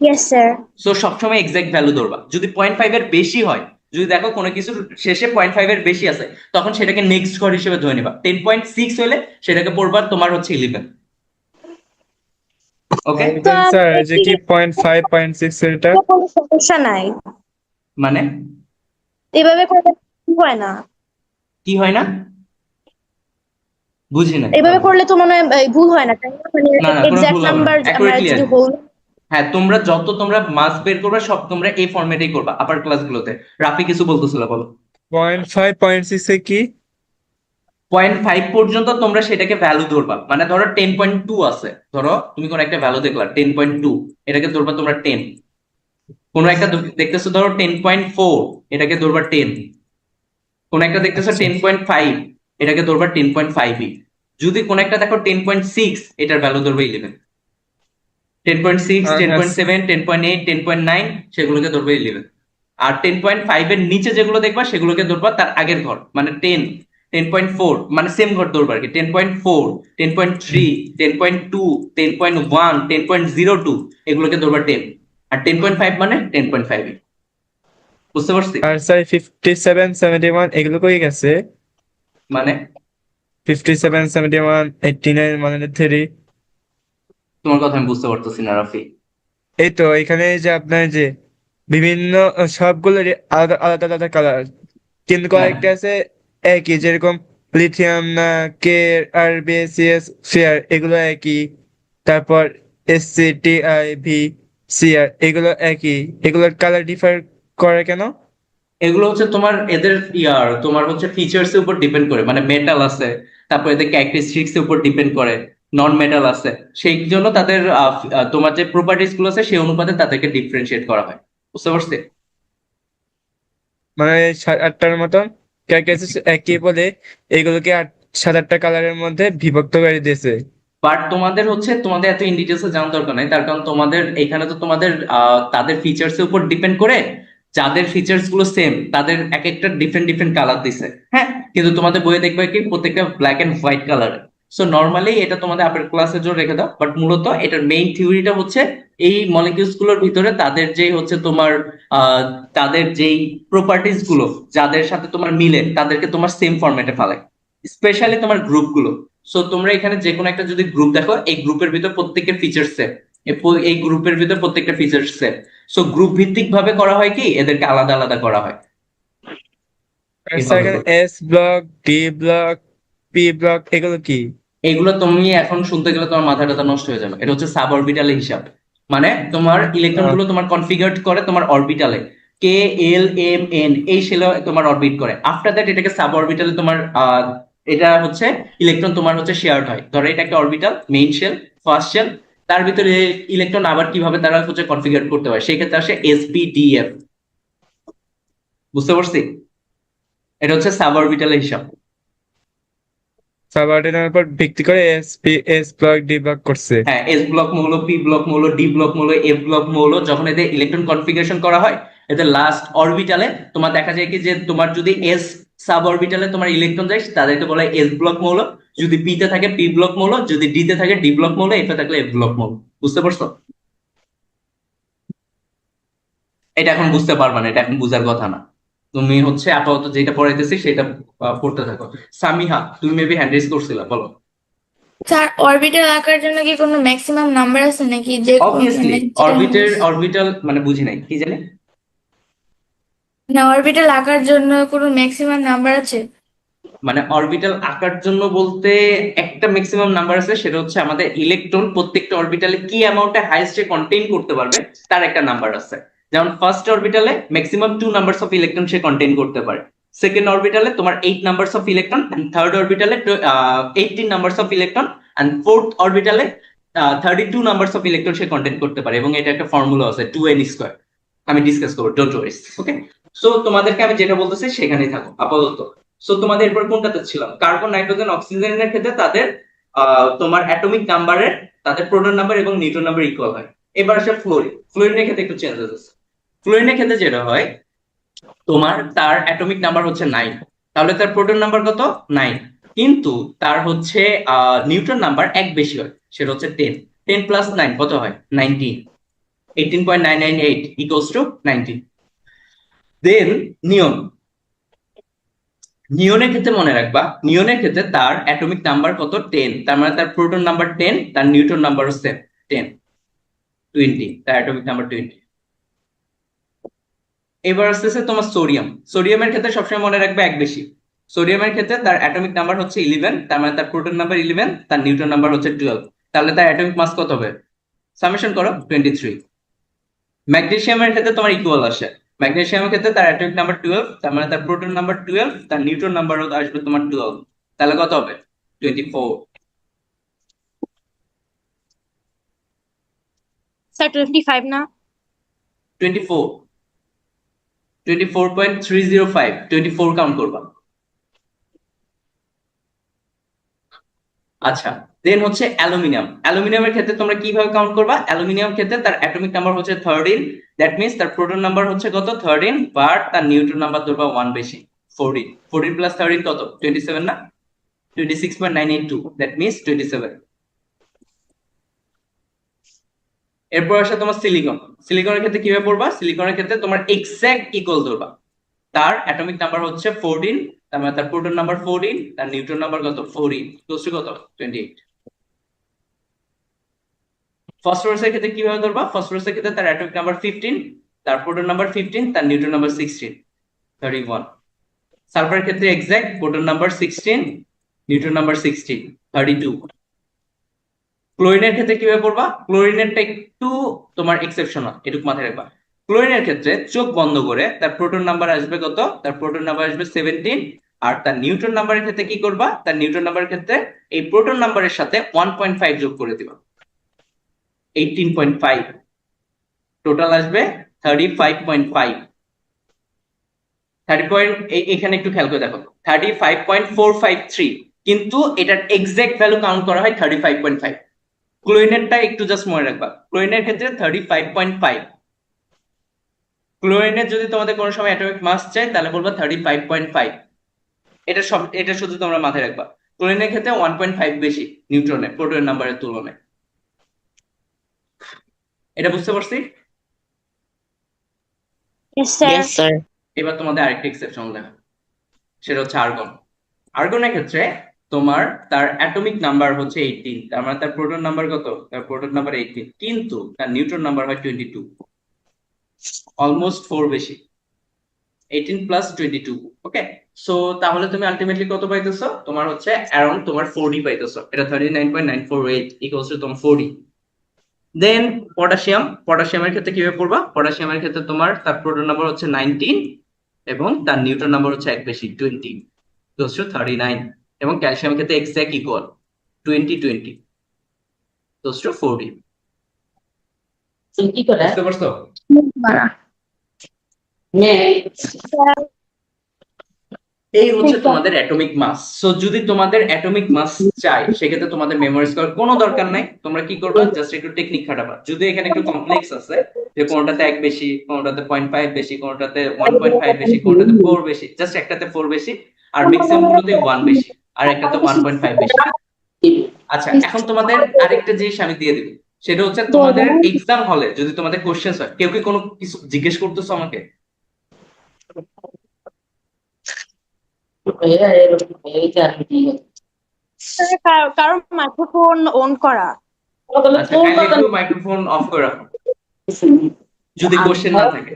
Yes sir. So সবসময় এক্সাক্ট ভ্যালু ধরবা। যদি 0.5 এর বেশি হয়, যদি দেখো কোনো কিছুর শেষে 0.5 এর বেশি আছে, তখন সেটাকে নেক্সট ঘর হিসেবে ধরে নিবা। 10.6 হলে সেটাকে পড়বা তোমার হচ্ছে 11। ওকে, তো স্যার যে কি 0.5 0.6 এটা কোনো সমস্যা নাই, মানে এভাবে করলে হয় না, কি হয় না বুঝি না। এভাবে করলে তো মনে হয় ভুল হয় না, তাই না? মানে না না, কোনো এক্সাক্ট ভুল হবে না, নাম্বার আমরা অ্যাকুরেটলি যদি আসবে। হোল। হ্যাঁ, তোমরা যত তোমরা মাস বের করবে সব তোমরা এই ফরম্যাটেই করবা আপার ক্লাসগুলোতে। রাফি কিছু বলতেছিল, বলো। 0.5 0.6 এ কি 0.5 পর্যন্ত তোমরা সেটাকে ভ্যালু ধরবা। মানে ধরো 10.2 আছে, ধরো তুমি কোন একটা ভ্যালু দেখলা 10.2, এটাকে ধরবা তোমরা 10। কোন একটা দেখতেছো ধরো 10.4, এটাকে ধরবা 10। কোন একটা দেখতেছো 10.5, এটাকে ধরবা 10.5ই। যদি কোন একটা দেখো 10.6, এটার ভ্যালু ধরবে 11। 10.6, 10.7, 10.8, 10.9 সেগুলোকে ধরবে 11। আর 10.5 এর নিচে যেগুলো দেখবা সেগুলোকে ধরবা তার আগের ঘর, মানে 10, 10.4 মানে সেম ঘর ধরবা আর কি। 10.4, 10.3, 10.2, 10.1, 10.02 এগুলোকে ধরবা 10। আর 10.5 মানে 10.5। বুঝতে পারছি? আর স্যার 57 71 এগুলো কই গেছে? মানে 57 71 89 103 তোমার কথা আমি বুঝতে পারতেছি না রাফি। এই তো এখানে যে আপনার যে বিভিন্ন সবগুলোরই আলাদা আলাদা আলাদা কালার, কিন্তু হ্যাঁ, কয়েকটা আছে একই, যেরকম লিথিয়াম না কে আর বিএসিএস ফেয়ার এগুলো একই, তারপর এসসি টিআই ভি সিআর এগুলো একই, এগুলোর কালার ডিফার করে কেন? এগুলো হচ্ছে তোমার এদের তোমার হচ্ছে ফিচার্স এর উপর ডিপেন্ড করে। মানে মেটাল আছে, তারপর এদের ক্যারেক্টারিস্টিক্স এর উপর ডিপেন্ড করে। নন মেটাল আছে, সেই জন্য তাদের তোমার যে প্রপার্টিস গুলো আছে সেই অনুপাতে তাদেরকে ডিফারেন্সিয়েট করা হয়। বুঝতে পারছি? মানে 7-8টার মতন ক্যারেক্টারিস্টিক্স একই বলে এগুলোকে 7-8টা কালারের মধ্যে বিভক্ত করে দিয়েছে। বাট তোমাদের হচ্ছে তোমাদের এত ইন ডিটেলসে জানার দরকার নাই, তার কারণ তোমাদের এখানে তো তোমাদের তাদের ফিচার্স এর উপর ডিপেন্ড করে। যাদের ফিচার্স গুলো সেম তাদের এক একটা ডিফারেন্ট ডিফারেন্ট কালার দিছে, হ্যাঁ, কিন্তু তোমাদের বইয়ে দেখবে কি প্রত্যেকটা black and white colour. So normally এটা তোমাদের আপের ক্লাসের জন্য রেখে দাও, বাট মূলত এটার মেইন থিওরিটা হচ্ছে এই মলিকিউলস গুলোর ভিতরে তাদের যে হচ্ছে তোমার তাদের যেই প্রপার্টিস গুলো যাদের সাথে তোমার মিলে তাদেরকে তোমার সেম ফরম্যাটে ফেলায়, স্পেশালি তোমার গ্রুপ গুলো। সো তোমরা এখানে যে কোনো একটা যদি গ্রুপ দেখো, এই গ্রুপের ভিতর প্রত্যেকের ফিচার সেট, এই গ্রুপের ভিতর প্রত্যেকটা ফিচার সেট। সো গ্রুপ ভিত্তিক ভাবে করা হয় কি এদেরকে আলাদা আলাদা করা হয়। আর স্যার এখানে S block D block P block এগুলো কি? এগুলো তুমি এখন শুনতে গেলে তোমার মাথা টাথা নষ্ট হয়ে যাবে। এটা হচ্ছে সাব অরবিটালের হিসাব। মানে তোমার ইলেকট্রন গুলো তোমার কনফিগার করে তোমার অরবিটালে, কে এল এম এন এই শেলে তোমার অরবিট করে। আফটার দ্যাট এটাকে সাব অরবিটালে তোমার এটা হচ্ছে ইলেকট্রন তোমার হচ্ছে শেয়ার্ড হয়। ধরো এটা একটা orbital, main shell, first shell, তার ভিতরে ইলেকট্রন আবার কিভাবে তারা হচ্ছে কনফিগার করতে হয় সেই ক্ষেত্রে আসে এসপিডিএফ। বুঝতে পারছি? এটা হচ্ছে সাব অরবিটালের হিসাব। সাবঅর্ডিনের উপর ভিত্তি করে এস ব্লক ডি ব্লক করছে। হ্যাঁ, এস ব্লক মৌল, পি ব্লক মৌল, ডি ব্লক মৌল, এফ ব্লক মৌল, যখন এদের ইলেকট্রন কনফিগারেশন করা হয় এদের লাস্ট অরবিটালে তোমার দেখা যায় কি যে তোমার যদি এস সাব অরবিটালে তোমার ইলেকট্রন যায় তাদেরকে বলা হয় এস ব্লক মৌল, যদি পি তে থাকে পি ব্লক মৌল, যদি ডি তে থাকে ডি ব্লক মৌল, এফ এ থাকলে এফ ব্লক মৌল। বুঝতে পারছো? এটা এখন বুঝতে পারবা না, এটা এখন বুঝার কথা না। তুমি হচ্ছে আপাতত যেটা পড়াইতেছি সেটা পড়তে থাকো। সামিহা, তুমি মেবি হ্যান্ড রেজ করছিলা, বলো। স্যার অরবিটাল আঁকার জন্য কি কোনো ম্যাক্সিমাম নাম্বার আছে নাকি যে অবভিয়াসলি অরবিটাল মানে বুঝি নাই কি জানি। না অরবিটাল আঁকার জন্য কোনো ম্যাক্সিমাম নাম্বার আছে? মানে অরবিটাল আঁকার জন্য বলতে একটা ম্যাক্সিমাম নাম্বার আছে, সেটা হচ্ছে আমাদের ইলেকট্রন প্রত্যেকটা অরবিটালে কি অ্যামাউন্টে হাইয়েস্ট কন্টেইন করতে পারবে তার একটা নাম্বার আছে। যেমন ফার্স্ট অরবিটালে ম্যাক্সিমাম 2 নাম্বারস অফ ইলেকট্রন সে কন্টেইন করতে পারে, সেকেন্ড অরবিটালে তোমার 8 numbers of electron, and third অরবিটালে 18 numbers of electron, and fourth অরবিটালে 32 নাম্বারস অফ ইলেকট্রন সে কন্টেইন করতে পারে। এবং এটা একটা ফর্মুলা আছে 2n², আমি ডিসকাস করবো, ডোন্ট ওয়ারি। ওকে, সো তোমাদেরকে আমি যেটা বলতেছি সেখানেই থাকো আপাতত। সো তোমাদের এরপর কোনটাতে ছিলাম? কার্বন নাইট্রোজেন অক্সিজেনের ক্ষেত্রে তাদের তোমার অ্যাটমিক নাম্বারের তাদের প্রোটন নাম্বার এবং নিউট্রন নাম্বার ইকুয়াল হয়। এবার আসে ফ্লোরিনের ক্ষেত্রে একটু চেঞ্জেস আছে। ফ্লোরিনের ক্ষেত্রে যেটা হয়, তোমার তার অ্যাটমিক নাম্বার হচ্ছে 9, তাহলে তার প্রোটন নাম্বার কত 9, কিন্তু তার হচ্ছে নিউট্রন নাম্বার এক বেশি হয়, সেটা হচ্ছে 10। 10 প্লাস 9 কত হয় 19, 18.998 ইকুয়ালস টু 19। দেন নিয়নের ক্ষেত্রে মনে রাখবা, নিয়নের ক্ষেত্রে তার অ্যাটমিক নাম্বার কত 10, তার মানে তার প্রোটন নাম্বার 10, তার নিউট্রন নাম্বার হচ্ছে 10, 20, তার অ্যাটমিক নাম্বার 20। এবার আসতেছে তোমার সোডিয়ামের ক্ষেত্রে সবসময় মনে রাখবে এক বেশি। সোডিয়ামের ক্ষেত্রে তার অ্যাটমিক নাম্বার হচ্ছে 11, তার মানে তার প্রোটন নাম্বার 11, তার নিউট্রন নাম্বার হচ্ছে 12, তাহলে তার অ্যাটমিক মাস কত হবে, সামেশন করো 23। ম্যাগনেসিয়ামের ক্ষেত্রে তোমার ইকুয়াল আসে, ম্যাগনেসিয়ামের ক্ষেত্রে তার অ্যাটমিক নাম্বার 12, তার মানে তার প্রোটন নাম্বার 12, তার নিউট্রন নাম্বার আসবে তোমার 12, তাহলে কত হবে 24। স্যার 25 না? 24, 24.305, 24 কাউন্ট করবা। আচ্ছা, দেন হচ্ছে অ্যালুমিনিয়ামের ক্ষেত্রে তোমরা কিভাবে কাউন্ট করবা? অ্যালুমিনিয়াম ক্ষেত্রে তার অ্যাটমিক নাম্বার হচ্ছে 13, দ্যাট মিন্স তার প্রোটন নাম্বার হচ্ছে কত 13, বাট তার নিউট্রন নাম্বার ধরবা 1 বেশি, 14। 14 প্লাস 13 কত 27 না, 26.982, দ্যাট মিন্স 27। এরপর আসে তোমার সিলিকনের ক্ষেত্রে কিভাবে পড়বা? সিলিকনের ক্ষেত্রে তোমার এক্সাক্ট ইকুয়াল ধরবা, তার অ্যাটমিক নাম্বার হচ্ছে 14, তার মানে তার প্রোটন নাম্বার 14, তার নিউট্রন নাম্বার কত 14, ক্লোজ টু কত 28। ফসফরাসের ক্ষেত্রে কিভাবে ধরবা? ফসফরাসের ক্ষেত্রে তার অ্যাটমিক নাম্বার 15, তার প্রোটন নাম্বার 15, তার নিউট্রন নাম্বার 16, 31। সালফারের ক্ষেত্রে exact proton number 16, neutron number 16, 32। ক্লোরিনের ক্ষেত্রে কিভাবে পড়বা? ক্লোরিনেরটা একটু তোমার এক্সেপশনাল, এটুকু মাথায় রাখবা। ক্লোরিনের ক্ষেত্রে চোখ বন্ধ করে তার প্রোটন নাম্বার আসবে কত, তার প্রোটন নাম্বার আসবে 17, আর তার নিউট্রন নাম্বারের ক্ষেত্রে কি করবা? তার নিউট্রন নাম্বারের ক্ষেত্রে এই প্রোটন নাম্বারের সাথে 1.5 যোগ করে দিবা, 18.5, টোটাল আসবে 35.5। এখানে একটু খেয়াল করে দেখো 35.453, কিন্তু এটার এক্সাক্ট ভ্যালু কাউন্ট করা হয় 35.5। ক্লোরিনেরটা একটু জাস্ট মনে রাখবা, ক্লোরিনের ক্ষেত্রে 35.5। ক্লোরিনের যদি তোমাদের কোনো সময় অ্যাটমিক মাস চাই তাহলে বলবা 35.5। এটা শুধু তোমরা মাথায় রাখবা। ক্লোরিনের ক্ষেত্রে 1.5 বেশি নিউট্রনের প্রোটনের নাম্বারের তুলনায়। এটা বুঝতে পারছি? Yes, sir. Yes, sir. এবার তোমাদের আরেকটা এক্সেপশন দেখা, সেটা হচ্ছে আর্গনের ক্ষেত্রে তোমার তার অ্যাটমিক নাম্বার হচ্ছে 18, তার মানে তার প্রোটন নাম্বার কত, তার প্রোটন নাম্বার 18, কিন্তু তার নিউট্রন নাম্বার হয় 22, অলমোস্ট 4 বেশি, 18 প্লাস 22। ওকে, সো তাহলে তুমি আলটিমেটলি কত পাইতেছো? তোমার হচ্ছে অ্যারাউন্ড তোমার 40 পাইতেছো, এটা 39.948 ইকুয়ালস টু তোমার 40। দেন পটাশিয়ামের ক্ষেত্রে কিভাবে পড়বা? পটাশিয়ামের ক্ষেত্রে তোমার তার প্রোটন নাম্বার হচ্ছে 19 এবং তার নিউট্রন নাম্বার হচ্ছে এক বেশি 20, ইকুয়ালস টু 39। এবং ক্যালসিয়ামের ক্ষেত্রে এক্সাক্ট ইকুয়াল 20 ইকুয়ালস টু 40। বুঝতে পারছো? এই হচ্ছে তোমাদের অ্যাটমিক মাস। সো যদি তোমাদের অ্যাটমিক মাস চাই সেক্ষেত্রে তোমাদের মেমোরাইজ করার কোনো দরকার নাই, তোমরা কি করবা? জাস্ট একটু টেকনিক খাটাবা। যদি এখানে একটু কমপ্লেক্স আছে, যে কোনটাতে 1 বেশি, কোনটাতে 0.5 বেশি, কোনটাতে 1.5 বেশি, কোনটাতে 4 বেশি, জাস্ট একটাতে 4 বেশি, আর ম্যাক্সিমাম গুলোতে 1 বেশি, আর একটাতে 1.5 বেশি। আচ্ছা, এখন তোমাদের আরেকটা জিনিস আমি দিয়ে দিব, সেটা হচ্ছে তোমাদের এক্সাম হলে যদি তোমাদের কোশ্চেন হয়, কেউ কি কোনো কিছু জিজ্ঞেস করতেছো আমাকে? Sir, কারো মাইক্রোফোন অন করা। আচ্ছা, কাইন্ডলি একটু মাইক্রোফোন অফ করে রাখো যদি কোশ্চেন না থাকে।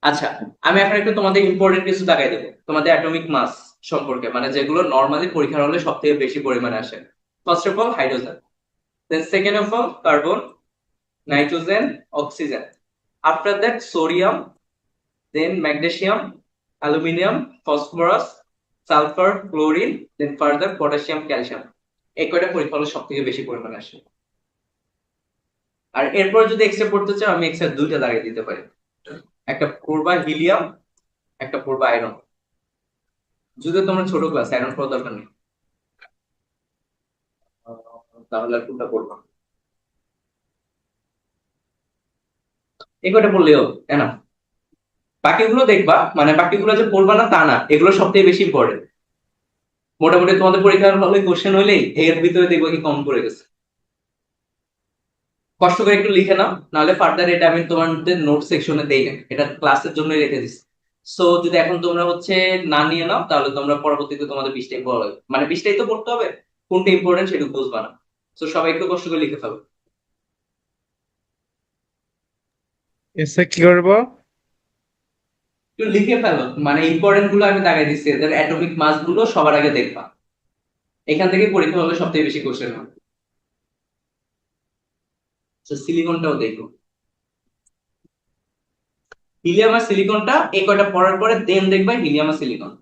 আচ্ছা, আমি এখন একটু তোমাদের ইম্পর্টেন্ট কিছু দেখাই দেবো তোমাদের অ্যাটমিক মাস সম্পর্কে, মানে যেগুলো নর্মালি পরীক্ষার হলে সব থেকে বেশি পরিমাণে আসে। First of all hydrogen, then second of all carbon, nitrogen, oxygen, after that sodium, then magnesium, aluminium, phosphorus, sulphur, chlorine, then further potassium, calcium. এই কয়টা পরীক্ষা হলে সব থেকে বেশি পরিমাণে আসে। আর এরপর যদি এক্সট্রা পড়তে চাও আমি এক্সট্রা দুইটা দাঁড়িয়ে দিতে পারি, একটা পড়বা হিলিয়াম, একটা পড়বা আয়রন। যদি তোমরা ছোট ক্লাস অ্যাড অন করার দরকার নেই। তাহলে আর কোনটা করবো? এই কয়টা পড়লেও না, বাকিগুলো দেখবা, মানে বাকিগুলো যে পড়বা না তা না, এগুলো সবথেকে বেশি ইম্পর্টেন্ট। মোটামুটি তোমাদের পরীক্ষার হলে কোশ্চেন হইলেই এর ভিতরে দেখবো কি কম পড়ে গেছে। কষ্ট করে একটু লিখে নাও, নাহলে ফার্দার এটা আমি তোমাদের নোট সেকশনে দেই না, এটা ক্লাসের জন্য রেখে দিচ্ছি। সো যদি এখন তোমরা হচ্ছে না নিয়ে নাও, তাহলে তোমরা পরবর্তীতে তোমাদের 20টাই পড়া হবে, মানে 20টাই তো পড়তে হবে, কোনটা ইম্পর্টেন্ট সেটা বুঝবা না। সো সবাই একটু কষ্ট করে লিখে ফেলো। এসে কি করবো? একটু লিখে ফেলো, মানে ইম্পর্টেন্ট গুলো আমি দাগাই দিচ্ছি, এদের অ্যাটমিক মাস গুলো সবার আগে দেখবা, এখান থেকে পরীক্ষা হলে সবথেকে বেশি কোশ্চেন হবে। সিলিকনটাও দেখো, হিলিয়াম আর সিলিকনটা এই কয়টা পড়ার পরে দেন দেখবা হিলিয়াম আর সিলিকন।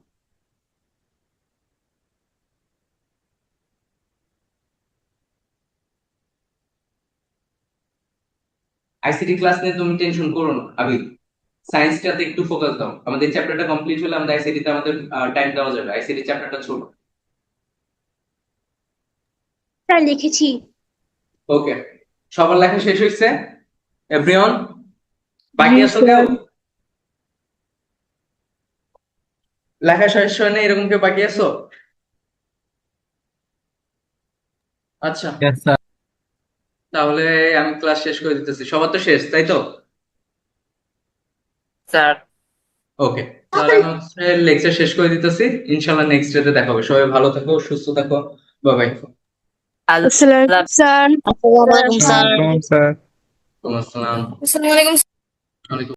আইসিটি ক্লাস নিয়ে তুমি টেনশন করো না আবির, সায়েন্সটাতে একটু ফোকাস দাও। আমাদের চ্যাপ্টারটা কমপ্লিট হলে আমাদের আইসিটিতে আমাদের টাইম দেওয়া যাবে, আইসিটি চ্যাপ্টারটা ছোট। স্যার লিখেছি। ওকে, সবার লেখা শেষ হয়েছে? এভরিওয়ান, বাকি আছো কেউ? লেখা শেষ হয় না এরকম কেউ বাকি আছো? আচ্ছা, তাহলে আমি ক্লাস শেষ করে দিতেছি। সবার তো শেষ, তাই তো? স্যার। ওকে, তাহলে আমি হচ্ছে লেকচার শেষ করে দিতেছি। ইনশাআল্লাহ নেক্সট ডেতে দেখা হবে। সবাই ভালো থাকো, সুস্থ থাকো, বাই বাই। আসসালাম স্যার। আসসালামু আলাইকুম স্যার। ওয়ালাইকুম আসসালাম। আসসালাম। আসসালামু আলাইকুম। ওয়ালাইকুম